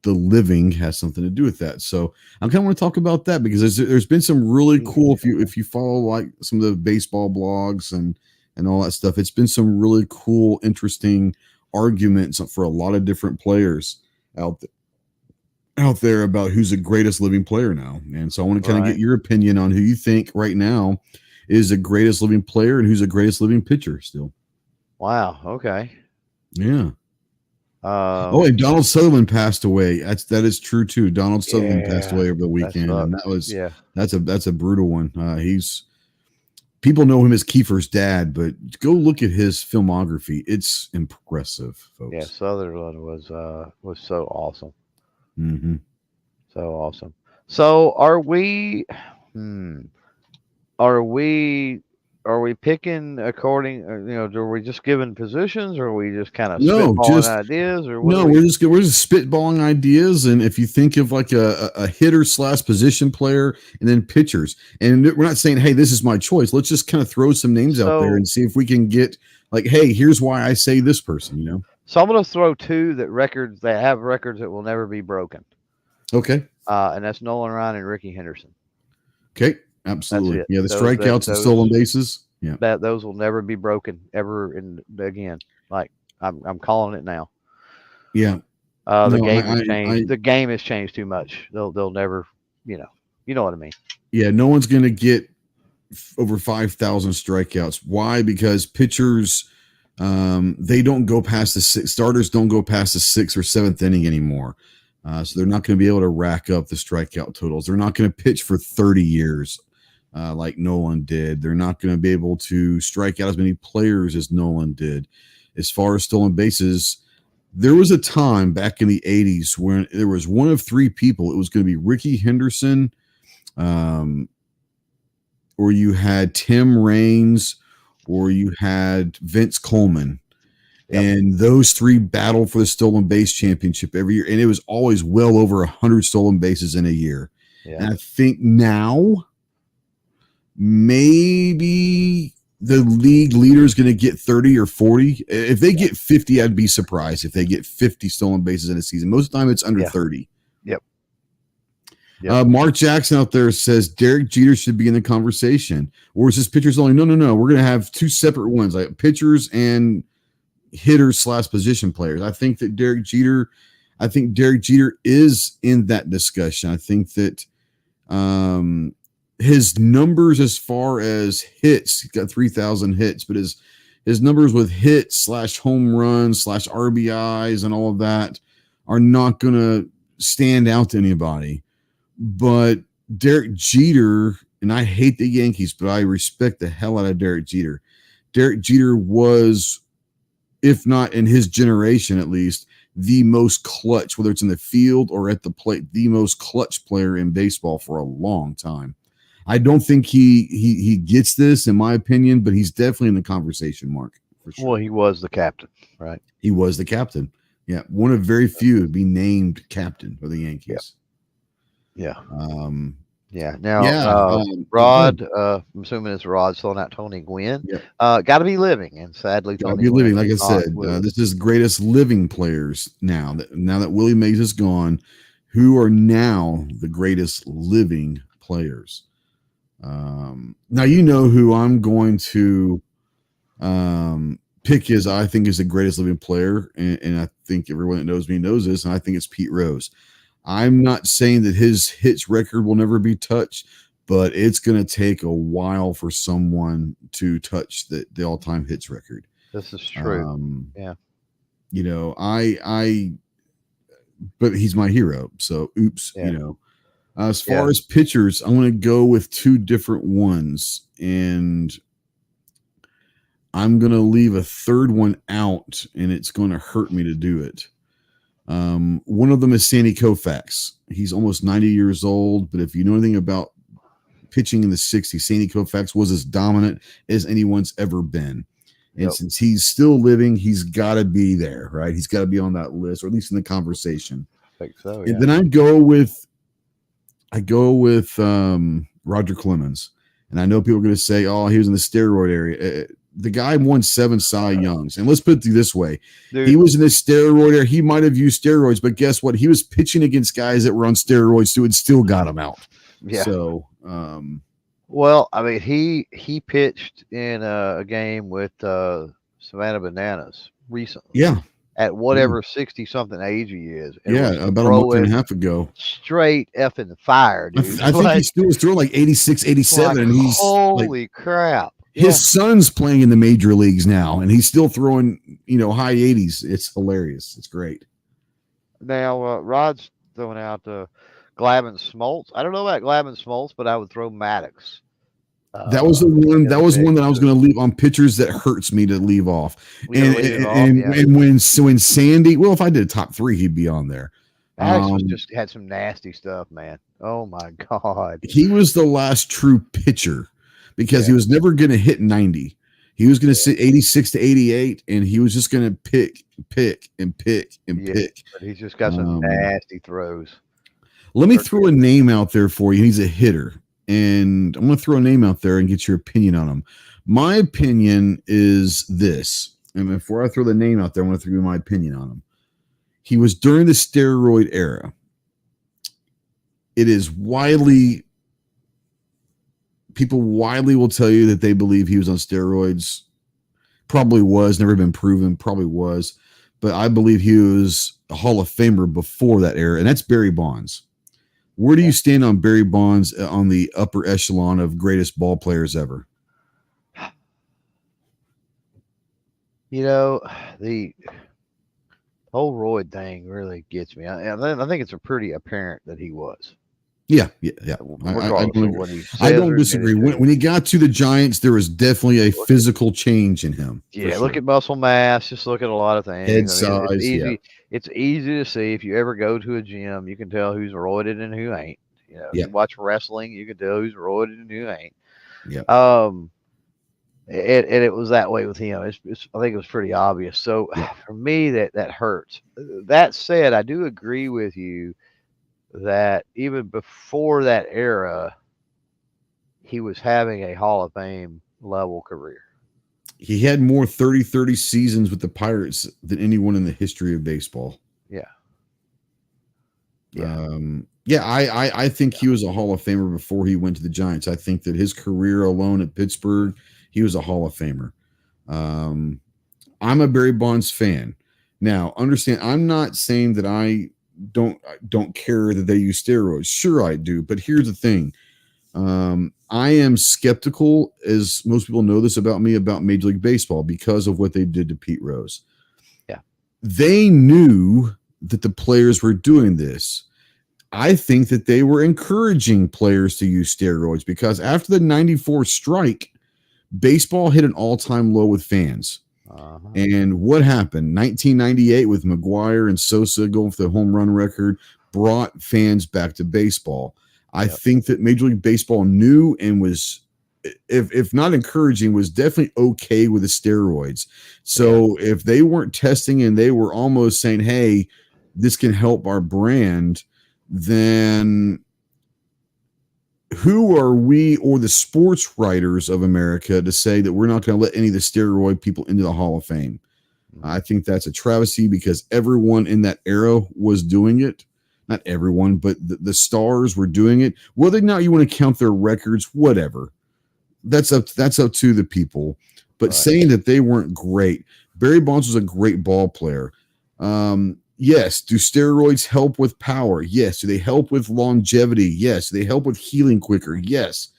[SPEAKER 1] the living has something to do with that. So I kind of want to talk about that, because there's been some really cool, if you follow like some of the baseball blogs and all that stuff, it's been some really cool, interesting arguments for a lot of different players out there about who's the greatest living player now. And so I want to kind of get your opinion on who you think right now is the greatest living player and who's the greatest living pitcher still.
[SPEAKER 2] Wow. Okay.
[SPEAKER 1] Yeah. And Donald Sutherland passed away. That is true too. Donald Sutherland passed away over the weekend, and that's a brutal one. People know him as Kiefer's dad, but go look at his filmography. It's impressive, folks.
[SPEAKER 2] Yeah, Sutherland was so awesome.
[SPEAKER 1] Mm-hmm.
[SPEAKER 2] So awesome. So are we? Are we are we picking according, are we just giving positions, or are we just kind of
[SPEAKER 1] No,
[SPEAKER 2] spitballing ideas, or what are
[SPEAKER 1] no,
[SPEAKER 2] we?
[SPEAKER 1] we're just spitballing ideas, and if you think of like a hitter slash position player, and then pitchers, and we're not saying, hey, this is my choice. Let's just kind of throw some names out there
[SPEAKER 2] So,
[SPEAKER 1] and see if we can get like, hey, here's why I say this person.
[SPEAKER 2] so I'm going to throw two that have records that will never be broken.
[SPEAKER 1] Okay.
[SPEAKER 2] And that's Nolan Ryan and Ricky Henderson.
[SPEAKER 1] Okay. Absolutely.
[SPEAKER 2] That's it.
[SPEAKER 1] Yeah, the strikeouts and stolen bases. Yeah.
[SPEAKER 2] Those will never be broken ever again. Like I'm calling it now.
[SPEAKER 1] Yeah.
[SPEAKER 2] The game has changed. The game has changed too much. They'll never, you know what I mean.
[SPEAKER 1] Yeah, no one's going to get over 5,000 strikeouts. Why? Because pitchers, they don't go past the six. Starters don't go past the sixth or seventh inning anymore. So they're not going to be able to rack up the strikeout totals. They're not going to pitch for 30 years like Nolan did. They're not going to be able to strike out as many players as Nolan did. As far as stolen bases, there was a time back in the 80s when there was one of three people. It was going to be Ricky Henderson, or you had Tim Raines, or you had Vince Coleman. Yep. And those three battled for the stolen base championship every year. And it was always well over 100 stolen bases in a year. Yeah. And I think now maybe the league leader is going to get 30 or 40. If they get 50, I'd be surprised if they get 50 stolen bases in a season. Most of the time it's under 30.
[SPEAKER 2] Yep.
[SPEAKER 1] Mark Jackson out there says Derek Jeter should be in the conversation. Or is this pitchers only? No. We're going to have two separate ones, like pitchers and hitters / position players. I think Derek Jeter is in that discussion. I think that his numbers as far as hits, he's got 3,000 hits, but his numbers with hits / home runs / RBIs and all of that are not going to stand out to anybody. But Derek Jeter, and I hate the Yankees, but I respect the hell out of Derek Jeter. Derek Jeter was, if not in his generation at least, the most clutch, whether it's in the field or at the plate, the most clutch player in baseball for a long time. I don't think he gets this, in my opinion, but he's definitely in the conversation, Mark. For sure.
[SPEAKER 2] Well, he was the captain, right?
[SPEAKER 1] He was the captain. Yeah, one of very few to be named captain for the Yankees.
[SPEAKER 2] Yeah.
[SPEAKER 1] Yeah.
[SPEAKER 2] Now, Rod, I'm assuming it's Rod throwing out Tony Gwynn.
[SPEAKER 1] Yeah.
[SPEAKER 2] Got to be living, and sadly,
[SPEAKER 1] Tony be living. Like I said, this is greatest living players now that Willie Mays is gone, who are now the greatest living players. Now you know who I'm going to pick is I think is the greatest living player, and I think everyone that knows me knows this, and I think it's Pete Rose. I'm not saying that his hits record will never be touched, but it's going to take a while for someone to touch the all-time hits record.
[SPEAKER 2] This is true. Yeah.
[SPEAKER 1] But he's my hero. So, oops, As far as pitchers, I'm going to go with two different ones, and I'm going to leave a third one out, and it's going to hurt me to do it. One of them is Sandy Koufax. He's almost 90 years old, but if you know anything about pitching in the 60s, Sandy Koufax was as dominant as anyone's ever been. And since he's still living, he's got to be there, right? He's got to be on that list, or at least in the conversation.
[SPEAKER 2] I think so,
[SPEAKER 1] yeah. And then I go with Roger Clemens. And I know people are going to say, oh, he was in the steroid area. The guy won 7 Cy Youngs. And let's put it this way. Dude, he was in the steroid era. He might have used steroids, but guess what? He was pitching against guys that were on steroids too and still got him out.
[SPEAKER 2] Yeah.
[SPEAKER 1] So,
[SPEAKER 2] well, I mean, he pitched in a game with Savannah Bananas recently.
[SPEAKER 1] Yeah.
[SPEAKER 2] At whatever 60-something age he is.
[SPEAKER 1] About a month and a half ago.
[SPEAKER 2] Straight effing fire, dude.
[SPEAKER 1] I think he still was throwing like 86, 87. And he's
[SPEAKER 2] holy crap.
[SPEAKER 1] His son's playing in the major leagues now, and he's still throwing, high 80s. It's hilarious. It's great.
[SPEAKER 2] Now, Rod's throwing out Glavin Smoltz. I don't know about Glavin Smoltz, but I would throw Maddox.
[SPEAKER 1] That was the one. That was one that I was going to leave on pitchers that hurts me to leave off. And when Sandy, well, if I did a top 3, he'd be on there.
[SPEAKER 2] Maddox just had some nasty stuff, man. Oh my God.
[SPEAKER 1] He was the last true pitcher. because he was never going to hit 90. He was going to sit 86 to 88, and he was just going to pick, and pick.
[SPEAKER 2] But he's just got some nasty throws.
[SPEAKER 1] Let me throw a name out there for you. He's a hitter, and I'm going to throw a name out there and get your opinion on him. My opinion is this, and before I throw the name out there, I want to throw my opinion on him. He was during the steroid era. It is people widely will tell you that they believe he was on steroids. Probably was, never been proven, probably was. But I believe he was a Hall of Famer before that era, and that's Barry Bonds. Where do you stand on Barry Bonds on the upper echelon of greatest ball players ever?
[SPEAKER 2] The whole roid thing really gets me. I think it's pretty apparent that he was.
[SPEAKER 1] Yeah. I don't disagree. When he got to the Giants, there was definitely a physical change in him.
[SPEAKER 2] Yeah, look at muscle mass. Just look at a lot of things.
[SPEAKER 1] Head size.
[SPEAKER 2] It's easy to see if you ever go to a gym. You can tell who's roided and who ain't. If you watch wrestling, you can tell who's roided and who ain't.
[SPEAKER 1] Yeah.
[SPEAKER 2] It was that way with him. I think it was pretty obvious. So for me, that hurts. That said, I do agree with you that even before that era, he was having a Hall of Fame level career.
[SPEAKER 1] He had more 30-30 seasons with the Pirates than anyone in the history of baseball. I think he was a Hall of Famer before he went to the Giants. I think that his career alone at Pittsburgh, he was a Hall of Famer. I'm a Barry Bonds fan. Now, understand, I'm not saying that I don't care that they use steroids. Sure, I do. But here's the thing. I am skeptical, as most people know this about me, about Major League Baseball because of what they did to Pete Rose.
[SPEAKER 2] Yeah.
[SPEAKER 1] They knew that the players were doing this. I think that they were encouraging players to use steroids because after the 94 strike, baseball hit an all-time low with fans. And what happened? 1998 with McGuire and Sosa going for the home run record brought fans back to baseball. I think that Major League Baseball knew and was, if not encouraging, was definitely okay with the steroids. So if they weren't testing and they were almost saying, hey, this can help our brand, then who are we or the sports writers of America to say that we're not going to let any of the steroid people into the Hall of Fame? I think that's a travesty because everyone in that era was doing it. Not everyone, but the stars were doing it. Whether or not you want to count their records, whatever. That's up to the people. But saying that they weren't great. Barry Bonds was a great ball player. Yes. Do steroids help with power? Yes. Do they help with longevity? Yes. Do they help with healing quicker? Yes.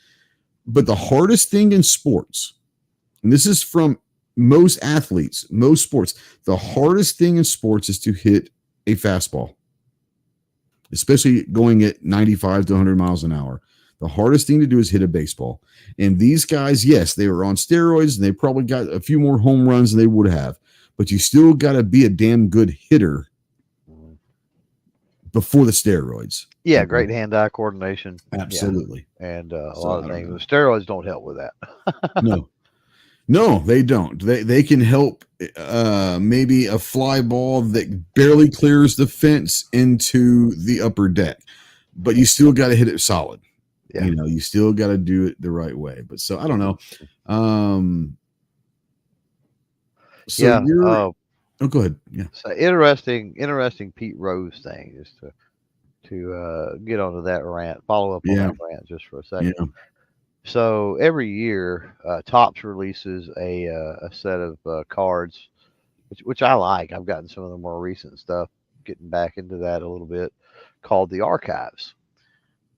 [SPEAKER 1] But the hardest thing in sports, and this is from most athletes, most sports, the hardest thing in sports is to hit a fastball, especially going at 95 to 100 miles an hour. The hardest thing to do is hit a baseball. And these guys, yes, they were on steroids and they probably got a few more home runs than they would have, but you still got to be a damn good hitter before the steroids.
[SPEAKER 2] Yeah, great hand-eye coordination.
[SPEAKER 1] Absolutely.
[SPEAKER 2] Yeah. And a lot of things. The steroids don't help with that.
[SPEAKER 1] No, they don't. They can help maybe a fly ball that barely clears the fence into the upper deck, but you still got to hit it solid. Yeah. You still got to do it the right way. But so I don't know. Go ahead. Yeah.
[SPEAKER 2] So interesting Pete Rose thing, just to get onto that rant, follow up on that rant just for a second. Yeah. So every year, Topps releases a set of cards, which I like. I've gotten some of the more recent stuff, getting back into that a little bit, called the Archives.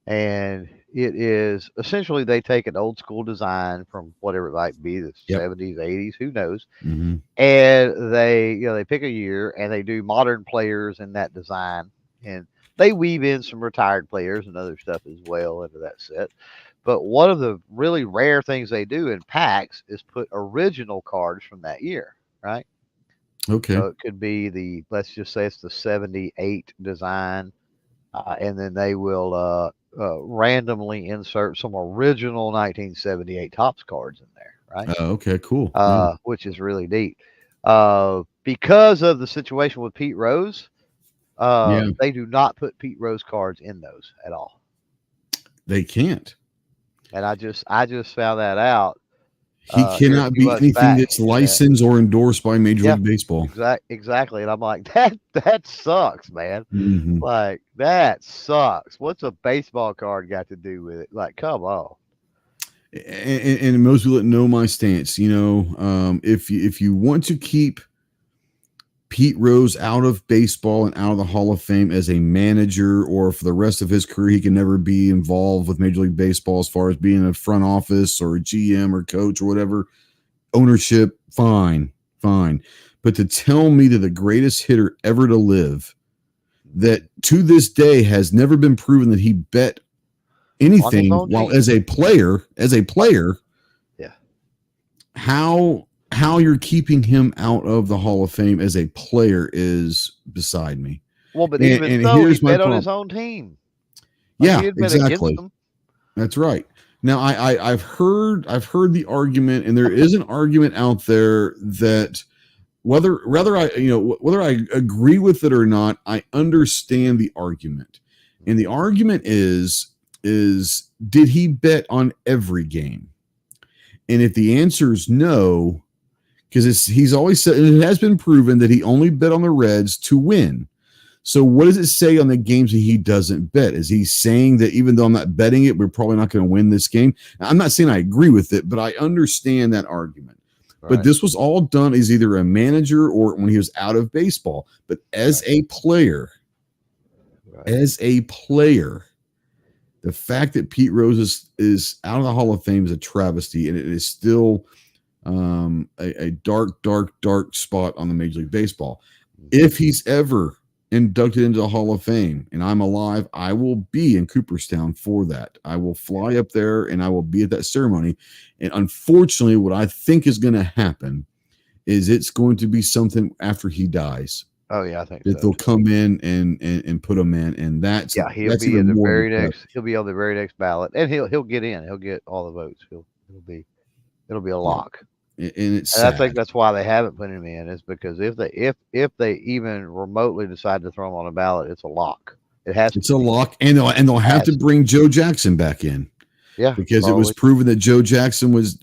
[SPEAKER 2] And it is essentially they take an old school design from whatever it might be, the 70s, 80s, who knows.
[SPEAKER 1] Mm-hmm.
[SPEAKER 2] And they pick a year and they do modern players in that design. And they weave in some retired players and other stuff as well into that set. But one of the really rare things they do in packs is put original cards from that year, right?
[SPEAKER 1] Okay.
[SPEAKER 2] So it could be let's just say it's the 78 design. and then they will randomly insert some original 1978 Topps cards in there, right?
[SPEAKER 1] Okay, cool. Yeah.
[SPEAKER 2] Which is really neat. Because of the situation with Pete Rose,
[SPEAKER 1] Yeah.
[SPEAKER 2] they do not put Pete Rose cards in those at all.
[SPEAKER 1] They can't.
[SPEAKER 2] And I just found that out
[SPEAKER 1] He
[SPEAKER 2] here a
[SPEAKER 1] cannot
[SPEAKER 2] few
[SPEAKER 1] be
[SPEAKER 2] months
[SPEAKER 1] anything
[SPEAKER 2] back.
[SPEAKER 1] that's licensed or endorsed by Major
[SPEAKER 2] Yeah,
[SPEAKER 1] League Baseball.
[SPEAKER 2] exactly. And I'm like, that sucks, man.
[SPEAKER 1] Hmm.
[SPEAKER 2] Like that sucks. What's a baseball card got to do with it? Like, come on.
[SPEAKER 1] And most people that know my stance, if you want to keep Pete Rose out of baseball and out of the Hall of Fame as a manager, or for the rest of his career, he can never be involved with Major League Baseball as far as being a front office or a GM or coach or whatever, ownership, fine. But to tell me that the greatest hitter ever to live, that to this day has never been proven that he bet anything while
[SPEAKER 2] team.
[SPEAKER 1] as a player,
[SPEAKER 2] Yeah.
[SPEAKER 1] how you're keeping him out of the Hall of Fame as a player is beside me.
[SPEAKER 2] Well, but
[SPEAKER 1] And
[SPEAKER 2] even so, he
[SPEAKER 1] here's my
[SPEAKER 2] bet on
[SPEAKER 1] problem.
[SPEAKER 2] his own team. Like,
[SPEAKER 1] Yeah,
[SPEAKER 2] he didn't bet
[SPEAKER 1] exactly.
[SPEAKER 2] against them.
[SPEAKER 1] That's right. Now I've heard the argument, and there is an argument out there that whether I agree with it or not, I understand the argument. And the argument is did he bet on every game? And if the answer is no, because he's always said, and it has been proven that he only bet on the Reds to win. So what does it say on the games that he doesn't bet? Is he saying that even though I'm not betting it, we're probably not going to win this game? I'm not saying I agree with it, but I understand that argument. Right. But this was all done as either a manager or when he was out of baseball. But as a player, the fact that Pete Rose is out of the Hall of Fame is a travesty, and it is still a dark spot on the Major League Baseball. If he's ever inducted into the Hall of Fame and I'm alive, I will be in Cooperstown for that. I will fly up there and I will be at that ceremony. And unfortunately, what I think is going to happen is it's going to be something after he dies.
[SPEAKER 2] Oh yeah, I think
[SPEAKER 1] that they'll come in and put him in, and that's
[SPEAKER 2] he'll
[SPEAKER 1] that's
[SPEAKER 2] be in the very
[SPEAKER 1] next.
[SPEAKER 2] He'll be on the very next ballot, and he'll get in. He'll get all the votes. It'll be a lock.
[SPEAKER 1] And it's
[SPEAKER 2] and
[SPEAKER 1] sad.
[SPEAKER 2] I think that's why they haven't put him in, is because if they even remotely decide to throw him on a ballot, it's a lock. It's
[SPEAKER 1] a lock, and they'll have to bring Joe Jackson back in.
[SPEAKER 2] Yeah,
[SPEAKER 1] because it was proven that Joe Jackson was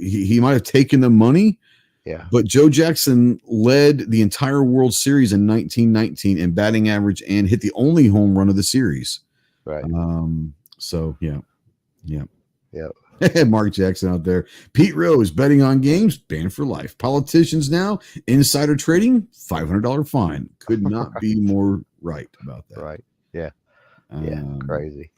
[SPEAKER 1] he might have taken the money.
[SPEAKER 2] Yeah,
[SPEAKER 1] but Joe Jackson led the entire World Series in 1919 in batting average and hit the only home run of the series.
[SPEAKER 2] Right.
[SPEAKER 1] So yeah. Mark Jackson out there. Pete Rose betting on games, banned for life. Politicians now, insider trading, $500 fine. Could not be more right about that.
[SPEAKER 2] Right. Yeah. Crazy.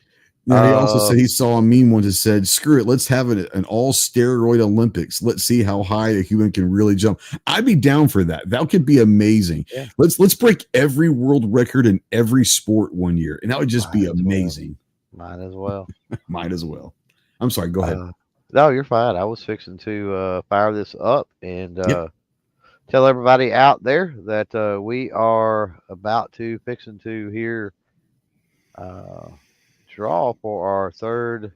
[SPEAKER 1] Now, he also said he saw a meme once that said, screw it, let's have an all-steroid Olympics. Let's see how high a human can really jump. I'd be down for that. That could be amazing.
[SPEAKER 2] Yeah.
[SPEAKER 1] Let's break every world record in every sport one year, and that would just be amazing.
[SPEAKER 2] Might as well.
[SPEAKER 1] Might as well. I'm sorry, go ahead.
[SPEAKER 2] No, you're fine. I was fixing to fire this up and tell everybody out there that we are about to fixing to hear draw for our third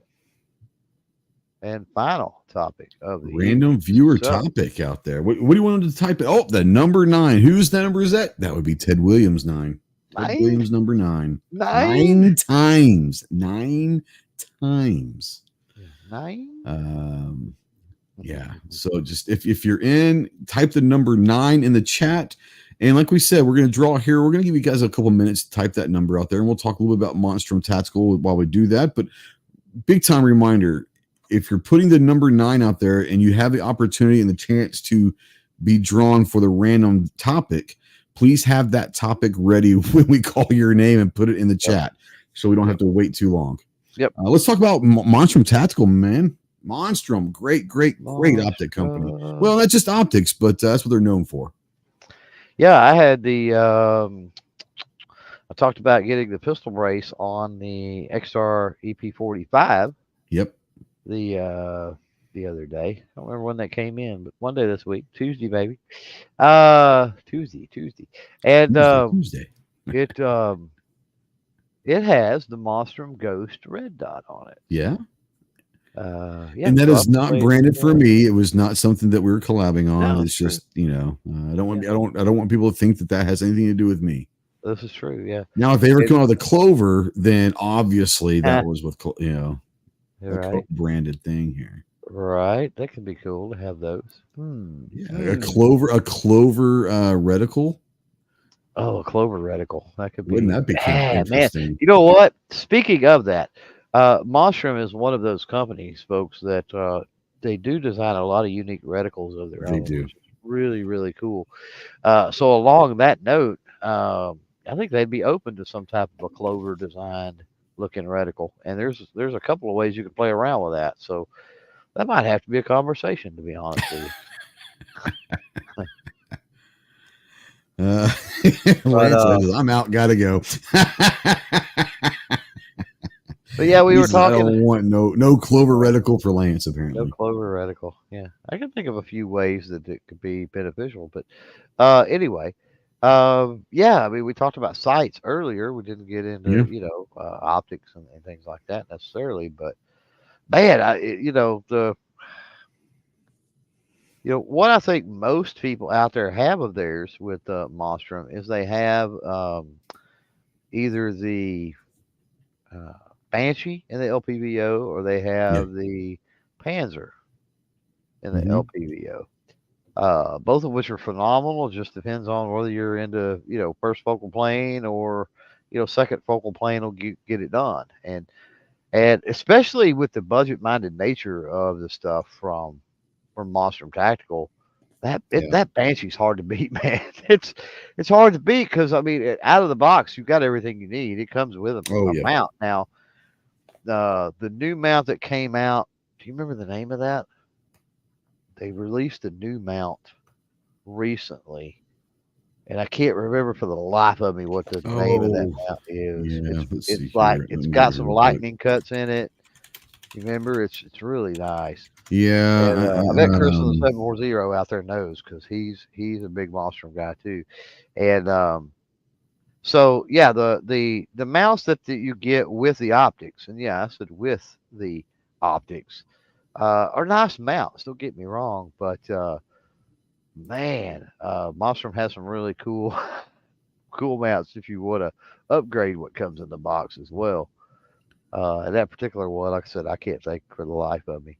[SPEAKER 2] and final topic of the
[SPEAKER 1] random viewer topic out there. What do you want them to type? Oh, the number 9. Whose number is that? That would be Ted Williams 9. Ted Williams number 9. 9 times. 9 times.
[SPEAKER 2] 9.
[SPEAKER 1] Yeah. So just if you're in, type the number 9 in the chat. And like we said, we're going to draw here. We're going to give you guys a couple minutes to type that number out there, and we'll talk a little bit about Monstrum Tactical while we do that. But big time reminder, if you're putting the number 9 out there and you have the opportunity and the chance to be drawn for the random topic, please have that topic ready when we call your name and put it in the chat so we don't have to wait too long.
[SPEAKER 2] Yep.
[SPEAKER 1] Let's talk about Monstrum Tactical, man. Monstrum, great optic company. Well, not just optics, but that's what they're known for.
[SPEAKER 2] Yeah, I had the I talked about getting the pistol brace on the XR EP45.
[SPEAKER 1] Yep.
[SPEAKER 2] The other day. I don't remember when that came in, but one day this week, Tuesday, baby. Tuesday. And
[SPEAKER 1] Tuesday.
[SPEAKER 2] it has the Monstrum Ghost red dot on it.
[SPEAKER 1] Yeah.
[SPEAKER 2] Yeah,
[SPEAKER 1] And that
[SPEAKER 2] so
[SPEAKER 1] is
[SPEAKER 2] I'll
[SPEAKER 1] not
[SPEAKER 2] play
[SPEAKER 1] branded for
[SPEAKER 2] that.
[SPEAKER 1] me. It was not something that we were collabing on.
[SPEAKER 2] No,
[SPEAKER 1] It's
[SPEAKER 2] it's true.
[SPEAKER 1] just, I don't want
[SPEAKER 2] Yeah,
[SPEAKER 1] I don't want people to think that that has anything to do with me.
[SPEAKER 2] this is true. Yeah.
[SPEAKER 1] Now, if they ever
[SPEAKER 2] It,
[SPEAKER 1] come out with a Clover, then obviously that
[SPEAKER 2] eh,
[SPEAKER 1] was with a
[SPEAKER 2] right.
[SPEAKER 1] branded thing here.
[SPEAKER 2] Right. That could be cool to have those.
[SPEAKER 1] Yeah, a Clover reticle.
[SPEAKER 2] Oh, a Clover reticle. That could
[SPEAKER 1] Wouldn't
[SPEAKER 2] be.
[SPEAKER 1] that be
[SPEAKER 2] Yeah, man.
[SPEAKER 1] interesting?
[SPEAKER 2] You know what? Speaking of that, Monstrum is one of those companies, folks, that they do design a lot of unique reticles of their
[SPEAKER 1] They
[SPEAKER 2] own,
[SPEAKER 1] do.
[SPEAKER 2] which is really, really cool. So along that note, I think they'd be open to some type of a Clover designed looking reticle, and there's a couple of ways you can play around with that. So that might have to be a conversation, to be honest with you.
[SPEAKER 1] Uh,
[SPEAKER 2] But
[SPEAKER 1] Lance says, "I'm out. Gotta go."
[SPEAKER 2] but yeah, we
[SPEAKER 1] He
[SPEAKER 2] were
[SPEAKER 1] says, "I
[SPEAKER 2] talking.
[SPEAKER 1] don't want no Clover reticle for Lance."
[SPEAKER 2] No
[SPEAKER 1] Apparently,
[SPEAKER 2] Clover reticle. Yeah, I can think of a few ways that it could be beneficial. But anyway, yeah, I mean, we talked about sights earlier. We didn't get into
[SPEAKER 1] yeah,
[SPEAKER 2] optics and things like that necessarily. But man, what I think most people out there have of theirs with Monstrum is they have either the uh, Banshee in the LPVO or they
[SPEAKER 1] yeah,
[SPEAKER 2] have the Panzer in the
[SPEAKER 1] hmm
[SPEAKER 2] LPVO. Both of which are phenomenal. Just depends on whether you're into, first focal plane or, second focal plane will get it done. And especially with the budget minded nature of the stuff from Monstrum Tactical,
[SPEAKER 1] yeah.
[SPEAKER 2] that Banshee's hard to beat, man. It's hard to beat because I mean, out of the box, you've got everything you need. It comes with
[SPEAKER 1] Oh
[SPEAKER 2] a
[SPEAKER 1] yeah.
[SPEAKER 2] mount. Now, the new mount that came out, do you remember the name of that? They released a new mount recently, and I can't remember for the life of me what the name of that
[SPEAKER 1] Oh
[SPEAKER 2] mount is.
[SPEAKER 1] yeah. Let's see
[SPEAKER 2] It's like
[SPEAKER 1] here. Let
[SPEAKER 2] it's
[SPEAKER 1] me get
[SPEAKER 2] got
[SPEAKER 1] here
[SPEAKER 2] some
[SPEAKER 1] real quick.
[SPEAKER 2] lightning cuts in it. You remember? It's really nice. And
[SPEAKER 1] Yeah.
[SPEAKER 2] I bet Chris on the 740 out there knows because he's a big Monstrum guy too. And so yeah, the mounts that you get with the optics, and yeah, I said with the optics, are nice mounts. Don't get me wrong, but man, Monstrum has some really cool cool mounts if you want to upgrade what comes in the box as well. And that particular one, like I said, I can't think for the life of me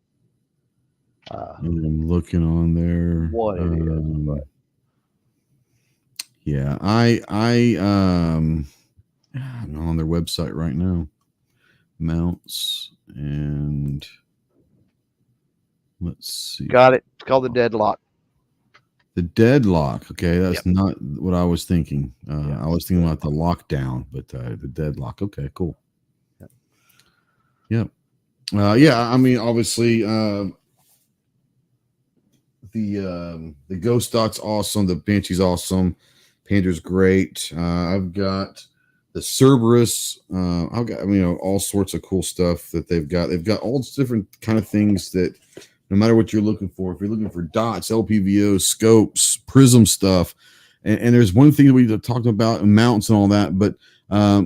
[SPEAKER 1] I'm looking on there.
[SPEAKER 2] what it is. But
[SPEAKER 1] Yeah, I'm on their website right now. Mounts and let's
[SPEAKER 2] got
[SPEAKER 1] see.
[SPEAKER 2] it. It's called the Deadlock.
[SPEAKER 1] The deadlock. Okay,
[SPEAKER 2] Yep.
[SPEAKER 1] that's not what I was thinking.
[SPEAKER 2] Yep.
[SPEAKER 1] I was thinking about the lockdown, but the deadlock. Okay, cool.
[SPEAKER 2] Yep.
[SPEAKER 1] Yep. Yeah, I mean, obviously, the Ghost Dot's awesome. The Banshee's awesome. Pander's great. I've got the Cerberus. I've got all sorts of cool stuff that they've got. They've got all different kind of things that no matter what you're looking for, if you're looking for dots, LPVO, scopes, prism stuff, and there's one thing that we talked about mounts and all that, but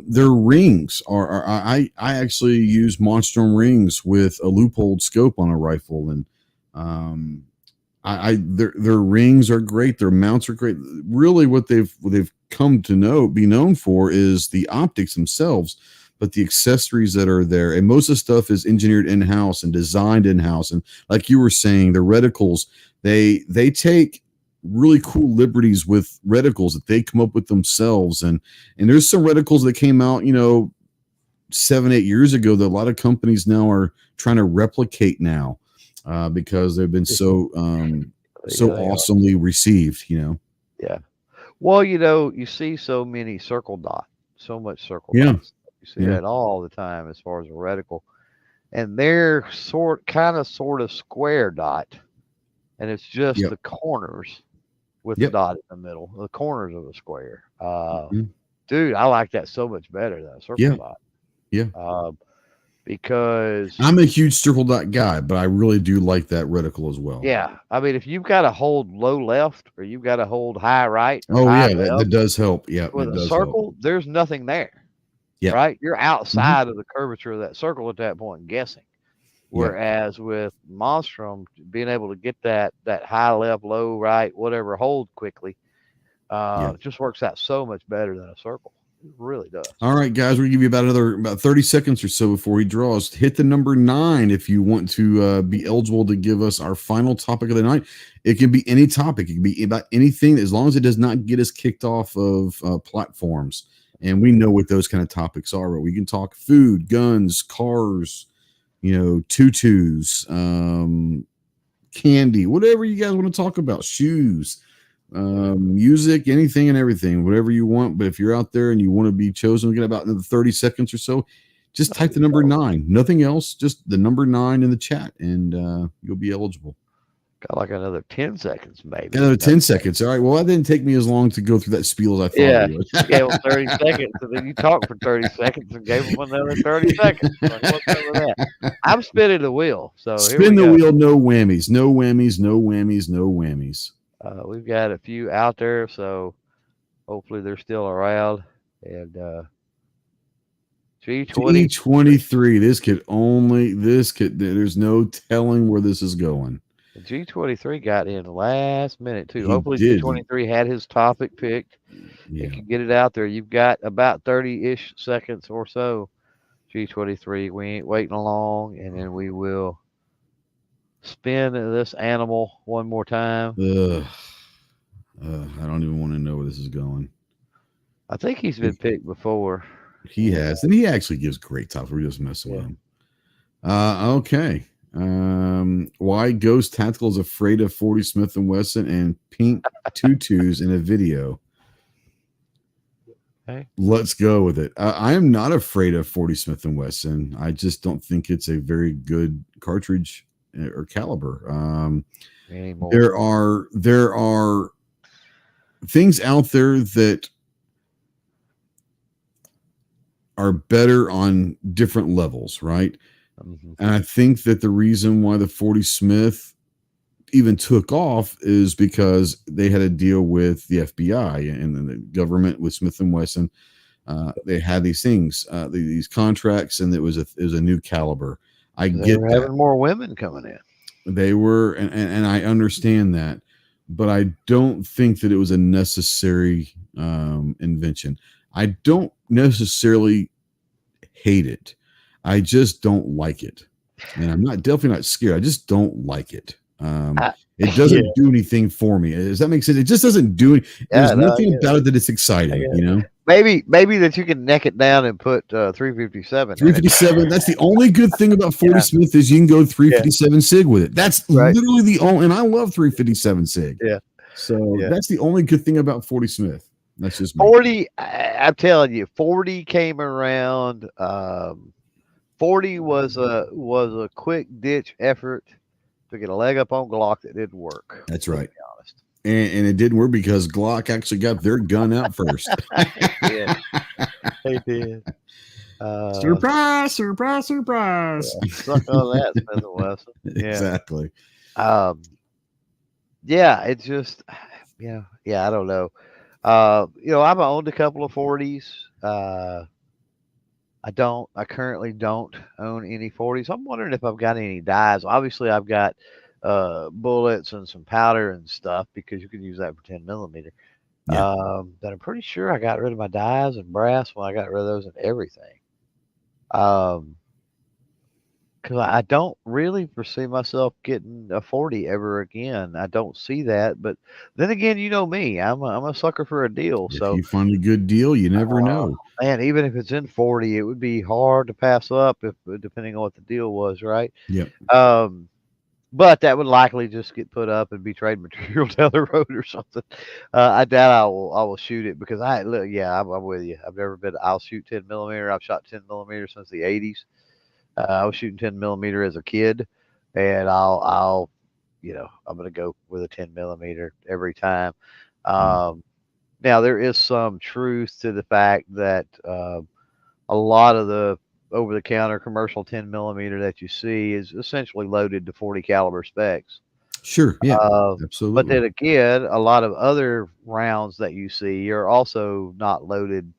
[SPEAKER 1] their rings I actually use Monstrum rings with a loopholed scope on a rifle, and their rings are great. Their mounts are great. Really, what they've come to be known for is the optics themselves, but the accessories that are there, and most of the stuff is engineered in house and designed in house. And like you were saying, the reticles they take really cool liberties with reticles that they come up with themselves. And there's some reticles that came out 7-8 years ago that a lot of companies now are trying to replicate now. Because they've been so awesomely received,
[SPEAKER 2] Yeah. Well, you see so many circle dot, so much circle
[SPEAKER 1] Yeah.
[SPEAKER 2] dots. You see that all the time as far as a reticle, and they're sort of square dot, and it's just the corners with the dot in the middle, the corners of a square. Dude, I like that so much better than a circle dot.
[SPEAKER 1] Yeah.
[SPEAKER 2] Because
[SPEAKER 1] I'm a huge circle dot guy, but I really do like that reticle as well.
[SPEAKER 2] Yeah, I mean, if you've got to hold low left or you've got to hold high right, or
[SPEAKER 1] Oh
[SPEAKER 2] high
[SPEAKER 1] yeah,
[SPEAKER 2] left,
[SPEAKER 1] that does help. Yeah,
[SPEAKER 2] with
[SPEAKER 1] it
[SPEAKER 2] a
[SPEAKER 1] does
[SPEAKER 2] circle,
[SPEAKER 1] help.
[SPEAKER 2] there's nothing there.
[SPEAKER 1] Yeah.
[SPEAKER 2] right? You're outside of the curvature of that circle at that point, guessing.
[SPEAKER 1] Yeah.
[SPEAKER 2] Whereas with Monstrum, being able to get that high, left, low, right, whatever, hold quickly,
[SPEAKER 1] Yeah.
[SPEAKER 2] it just works out so much better than a circle. It really does.
[SPEAKER 1] All right, guys, we're gonna give you about 30 seconds or so before he draws. Hit the number 9 if you want to be eligible to give us our final topic of the night. It can be any topic. It can be about anything, as long as it does not get us kicked off of platforms. And we know what those kind of topics are. But we can talk food, guns, cars, tutus, candy, whatever you guys want to talk about, shoes, music, anything and everything, whatever you want. But if you're out there and you want to be chosen, we get about another 30 seconds or so. Just type the number 9, nothing else, just the number 9 in the chat, and you'll be eligible.
[SPEAKER 2] Got like another 10 seconds, maybe.
[SPEAKER 1] Another 10 seconds. All right. Well, that didn't take me as long to go through that spiel as I thought it would.
[SPEAKER 2] You gave them 30 seconds, and then you talked for 30 seconds and gave them another 30 seconds. Like, what's up with that? I'm spinning the wheel. So
[SPEAKER 1] spin the wheel, no whammies, no whammies, no whammies, no whammies.
[SPEAKER 2] We've got a few out there, so hopefully they're still around. And
[SPEAKER 1] G23. There's no telling where this is going.
[SPEAKER 2] G23 got in last minute too. Hopefully G23 had his topic picked. Yeah. You can get it out there. You've got about 30-ish seconds or so. G23, we ain't waiting long, and then we will spin this animal one more time.
[SPEAKER 1] I don't even want to know where this is going.
[SPEAKER 2] I think he's been picked before.
[SPEAKER 1] He has, and he actually gives great topics. We're just messing with him. Okay. Why Ghost Tactical is afraid of 40 Smith & Wesson and pink tutus in a video.
[SPEAKER 2] Okay.
[SPEAKER 1] Let's go with it. I am not afraid of 40 Smith & Wesson. I just don't think it's a very good cartridge or caliber. There are things out there that are better on different levels, right? Mm-hmm. And I think that the reason why the 40 Smith even took off is because they had a deal with the FBI and the government with Smith & Wesson. They had these things, these contracts, and it was a new caliber. They were
[SPEAKER 2] having more women coming in.
[SPEAKER 1] They were, and I understand that, but I don't think that it was a necessary invention. I don't necessarily hate it. I just don't like it, and I'm definitely not scared. I just don't like it. It doesn't do anything for me. Does that make sense? It just doesn't do it. There's nothing about it that it's exciting,
[SPEAKER 2] Maybe that you can neck it down and put 357.
[SPEAKER 1] 357. That's the only good thing about 40 Smith is you can go 357 SIG with it. That's literally the only, and I love 357 SIG.
[SPEAKER 2] Yeah.
[SPEAKER 1] So that's the only good thing about 40 Smith. That's just
[SPEAKER 2] 40. I'm telling you, 40 came around. 40 was a quick ditch effort to get a leg up on Glock that didn't work.
[SPEAKER 1] That's right. To be honest. And it didn't work because Glock actually got their gun out first.
[SPEAKER 2] They did.
[SPEAKER 1] Surprise!
[SPEAKER 2] Yeah, suck on that, Smith & Wesson. Yeah.
[SPEAKER 1] Exactly.
[SPEAKER 2] It's just, I don't know. I've owned a couple of 40s. I currently don't own any 40s. I'm wondering if I've got any dies. Obviously, I've got bullets and some powder and stuff because you can use that for 10 millimeter. But I'm pretty sure I got rid of my dies and brass when I got rid of those and everything. Because I don't really foresee myself getting a 40 ever again. I don't see that. But then again, you know me. I'm a sucker for a deal.
[SPEAKER 1] If
[SPEAKER 2] so
[SPEAKER 1] you find a good deal, you never know.
[SPEAKER 2] Man, even if it's in 40, it would be hard to pass up depending on what the deal was, right?
[SPEAKER 1] Yeah.
[SPEAKER 2] But that would likely just get put up and be trade material down the road or something. I doubt I will shoot it because I'm with you. I'll shoot 10 millimeter. I've shot 10 millimeter since the 80s. I was shooting 10 millimeter as a kid, and I'm going to go with a 10 millimeter every time. Now there is some truth to the fact that a lot of the over-the-counter commercial 10 millimeter that you see is essentially loaded to 40 caliber specs.
[SPEAKER 1] Sure. Yeah, absolutely.
[SPEAKER 2] But then again, a lot of other rounds that you see are also not loaded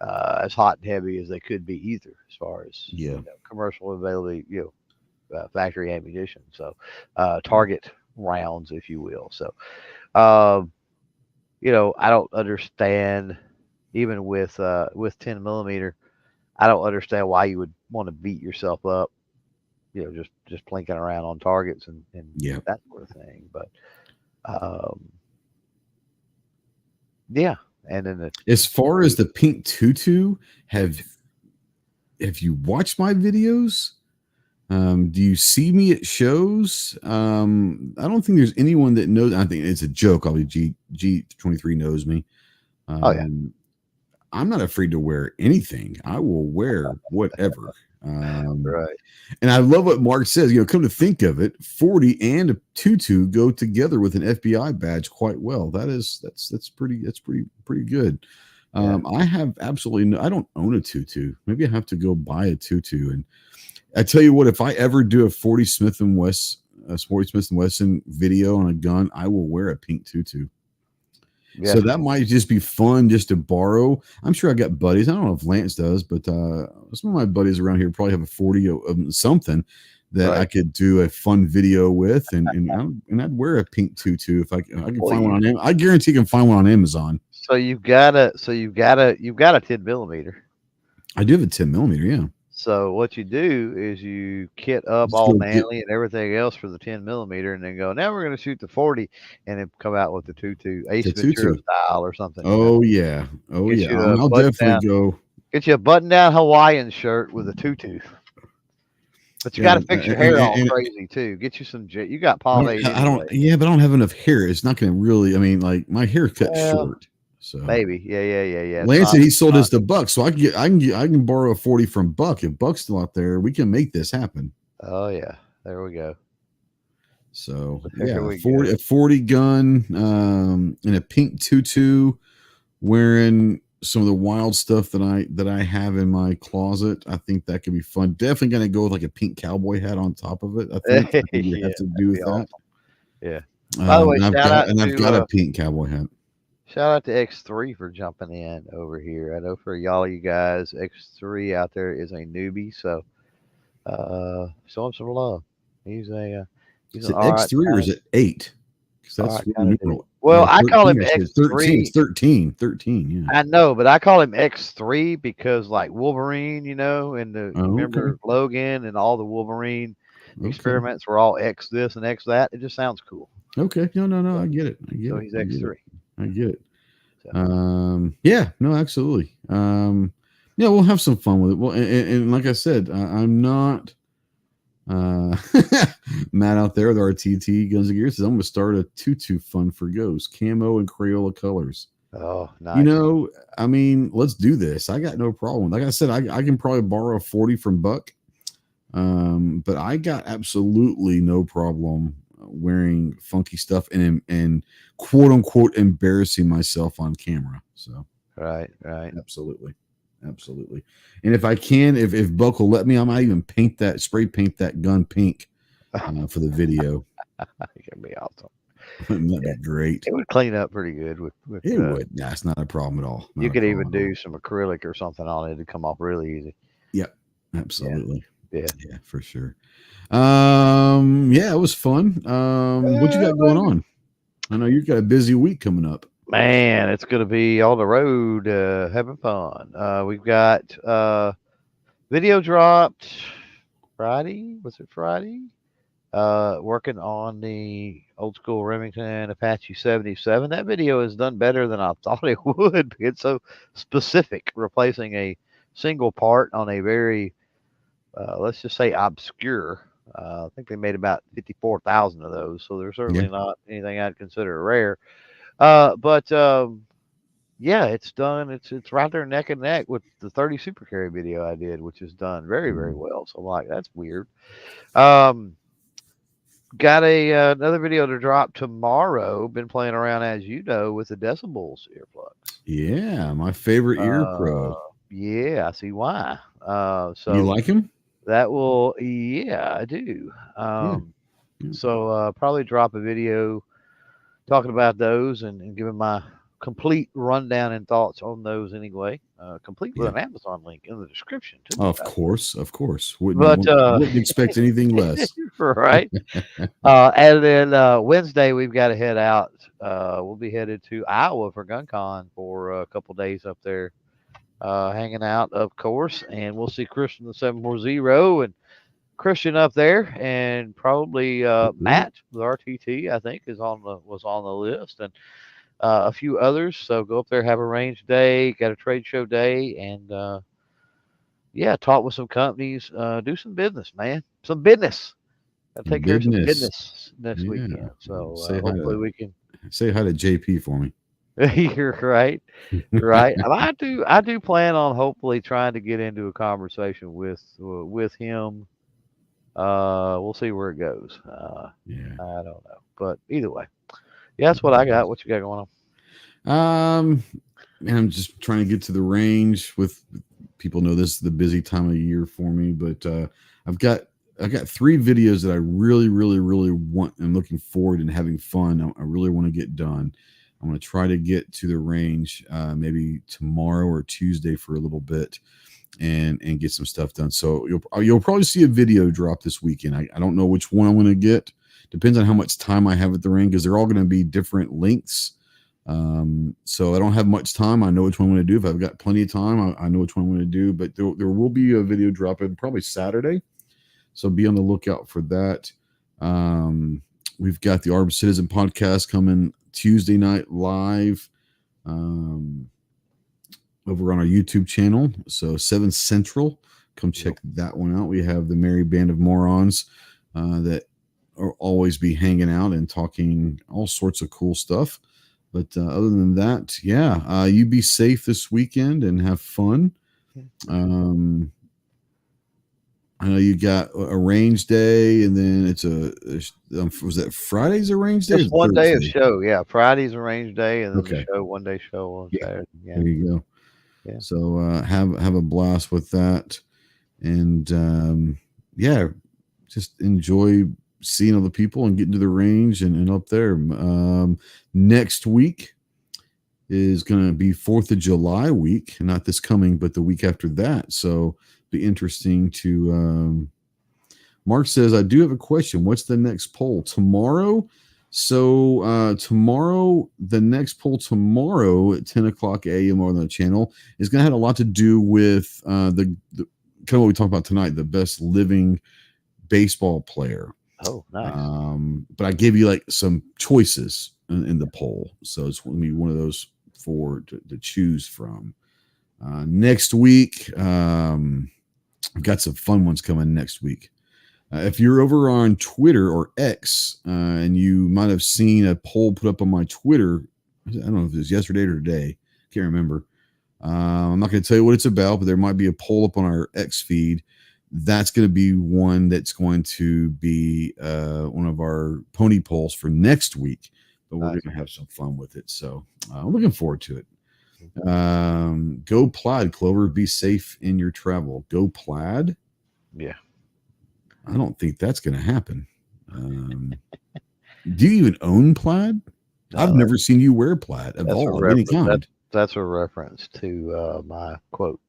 [SPEAKER 2] as hot and heavy as they could be either, as far as
[SPEAKER 1] Yeah.
[SPEAKER 2] commercial availability, factory ammunition. So target rounds, if you will. So um, I don't understand, even with 10 millimeter. I don't understand why you would want to beat yourself up, just plinking around on targets and
[SPEAKER 1] Yeah.
[SPEAKER 2] that sort of thing. But um, yeah, and then
[SPEAKER 1] As far as the pink tutu, have you watched my videos? Do you see me at shows? I don't think there's anyone that knows. I think it's a joke. I'll be G23 knows me.
[SPEAKER 2] oh yeah,
[SPEAKER 1] I'm not afraid to wear anything. I will wear whatever.
[SPEAKER 2] right.
[SPEAKER 1] And I love what Mark says. Come to think of it, 40 and a tutu go together with an FBI badge quite well. That's pretty good.
[SPEAKER 2] Yeah.
[SPEAKER 1] I have absolutely no. I don't own a tutu. Maybe I have to go buy a tutu. And I tell you what, if I ever do a 40 Smith and Wesson video on a gun, I will wear a pink tutu.
[SPEAKER 2] Yeah.
[SPEAKER 1] So that might just be fun just to borrow. I'm sure I got buddies. I don't know if Lance does, but some of my buddies around here probably have a 40 of something that I could do a fun video with, and I'd wear a pink tutu if I can find one on Amazon. I guarantee you can find one on Amazon.
[SPEAKER 2] So you've got a 10 millimeter.
[SPEAKER 1] I do have a 10 millimeter, yeah.
[SPEAKER 2] So what you do is you kit up all manly and everything else for the 10 millimeter, and then go, now we're going to shoot the 40, and then come out with the tutu, Ace Ventura style or something.
[SPEAKER 1] Oh yeah, I'll definitely go.
[SPEAKER 2] Get you a button-down Hawaiian shirt with a tutu. But you got to fix your hair all crazy too. Get you some. You got pomade.
[SPEAKER 1] I don't. Yeah, but I don't have enough hair. It's not going to really. I mean, like my hair cut short. So
[SPEAKER 2] maybe, yeah.
[SPEAKER 1] Lance said he sold us to Buck, so I can borrow a 40 from Buck. If Buck's still out there, we can make this happen.
[SPEAKER 2] Oh yeah, there we go.
[SPEAKER 1] So yeah, a 40 gun, and a pink tutu, wearing some of the wild stuff that I have in my closet. I think that could be fun. Definitely going to go with like a pink cowboy hat on top of it. I think you have to do with that.
[SPEAKER 2] Yeah. By the way,
[SPEAKER 1] I've got a pink cowboy hat.
[SPEAKER 2] Shout out to X3 for jumping in over here. I know for y'all, you guys, X3 out there is a newbie, so show him some love. He's an
[SPEAKER 1] X3 or is it 8? That's
[SPEAKER 2] well, I call him X3.
[SPEAKER 1] 13, yeah.
[SPEAKER 2] I know, but I call him X3 because, like Wolverine, and remember Logan and all the Wolverine experiments were all X this and X that. It just sounds cool.
[SPEAKER 1] Okay, no, I get it.
[SPEAKER 2] So he's X3.
[SPEAKER 1] I get it. So. Yeah, no, absolutely. Yeah, we'll have some fun with it. Well, and like I said, I'm not Matt out there with RTT Guns and Gear says I'm gonna start a tutu fun for Ghost camo and Crayola colors.
[SPEAKER 2] Oh, nice.
[SPEAKER 1] I mean, let's do this. I got no problem. Like I said, I can probably borrow a 40 from Buck. But I got absolutely no problem wearing funky stuff and quote unquote embarrassing myself on camera. So
[SPEAKER 2] right.
[SPEAKER 1] Absolutely. And if I can, if Buck will let me, I might even spray paint that gun pink for the video.
[SPEAKER 2] It can be awesome.
[SPEAKER 1] That'd be great.
[SPEAKER 2] It would clean up pretty good with
[SPEAKER 1] it would. That's not a problem at all.
[SPEAKER 2] You could even do some acrylic or something on it to come off really easy.
[SPEAKER 1] Yep, absolutely.
[SPEAKER 2] Yeah,
[SPEAKER 1] for sure. Yeah, it was fun. What you got going on? I know you've got a busy week coming up.
[SPEAKER 2] Man, it's going to be on the road, having fun. We've got video dropped Friday. Was it Friday? Working on the old school Remington Apache 77. That video has done better than I thought it would. It's so specific, replacing a single part on a very, let's just say, obscure. I think they made about 54,000 of those, so they're certainly not anything I'd consider rare. But yeah, it's done. It's right there neck and neck with the 30 Super Carry video I did, which is done very, very well. So I'm like, that's weird. Got another video to drop tomorrow. Been playing around, as you know, with the Decibels earplugs.
[SPEAKER 1] Yeah, my favorite ear pro.
[SPEAKER 2] Yeah, I see why. So
[SPEAKER 1] you like him?
[SPEAKER 2] That will, yeah, I do. So probably drop a video talking about those and giving my complete rundown and thoughts on those anyway. Complete with
[SPEAKER 1] Yeah.
[SPEAKER 2] an Amazon link in the description too.
[SPEAKER 1] Of course, of course.
[SPEAKER 2] But
[SPEAKER 1] Wouldn't expect anything less.
[SPEAKER 2] right. And then Wednesday we've got to head out. We'll be headed to Iowa for GunCon for a couple days up there, hanging out, of course. And we'll see Christian the 740 and Christian up there, and probably Matt with RTT, I think, was on the list, and a few others. So go up there, have a range day, got a trade show day, and yeah, talk with some companies, do some business, man, some business. Gotta take care of some business next weekend. So hopefully we can
[SPEAKER 1] say hi to JP for me.
[SPEAKER 2] You're right, right. And I do plan on hopefully trying to get into a conversation with him. We'll see where it goes.
[SPEAKER 1] Yeah,
[SPEAKER 2] I don't know, but either way, yeah, that's what I got. What you got going
[SPEAKER 1] on? Man, I'm just trying to get to the range. With people know this is the busy time of year for me, but I've got 3 videos that I really want and looking forward and having fun. I really want to get done. I'm going to try to get to the range maybe tomorrow or Tuesday for a little bit and get some stuff done. So you'll probably see a video drop this weekend. I don't know which one I'm going to get. Depends on how much time I have at the range, because they're all going to be different lengths. So I don't have much time. I know which one I'm going to do. If I've got plenty of time, I know which one I'm going to do. But there will be a video dropping probably Saturday. So be on the lookout for that. We've got the Armed Citizen podcast coming Tuesday night live over on our YouTube channel. So 7 Central. Come check that one out. We have the merry band of morons that will always be hanging out and talking all sorts of cool stuff. But other than that, yeah, you be safe this weekend and have fun. I know you got a range day, and then it's was that Friday's a range day?
[SPEAKER 2] Just one day of show, yeah. Friday's a range day, and then the show, 1 day show on Saturday. Yeah.
[SPEAKER 1] There you go.
[SPEAKER 2] Yeah.
[SPEAKER 1] So have a blast with that, and yeah, just enjoy seeing other people and getting to the range and up there. Next week is going to be 4th of July week, not this coming, but the week after that. So be interesting to Mark says, I do have a question. What's the next poll tomorrow? So tomorrow, the next poll tomorrow at 10 o'clock a.m. on the channel is going to have a lot to do with the kind of what we talked about tonight, the best living baseball player.
[SPEAKER 2] Oh, nice.
[SPEAKER 1] But I gave you like some choices in the poll. So it's going to be one of those 4 to choose from. Next week, I've got some fun ones coming next week. If you're over on Twitter or X, and you might have seen a poll put up on my Twitter, I don't know if it was yesterday or today, can't remember. I'm not going to tell you what it's about, but there might be a poll up on our X feed. That's going to be one that's going to be one of our pony polls for next week, but we're going to have some fun with it. So I'm looking forward to it. Go Plaid, Clover. Be safe in your travel. Go Plaid.
[SPEAKER 2] Yeah.
[SPEAKER 1] I don't think that's going to happen. Do you even own plaid? No, I've never seen you wear plaid at all of any kind.
[SPEAKER 2] That's a reference to my quote.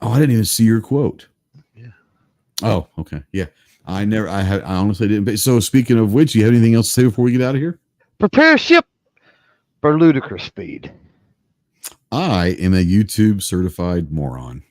[SPEAKER 1] Oh, I didn't even see your quote.
[SPEAKER 2] Yeah.
[SPEAKER 1] Oh, okay. Yeah. I honestly didn't. So speaking of which, you have anything else to say before we get out of here?
[SPEAKER 2] Prepare ship for ludicrous speed.
[SPEAKER 1] I am a YouTube certified moron.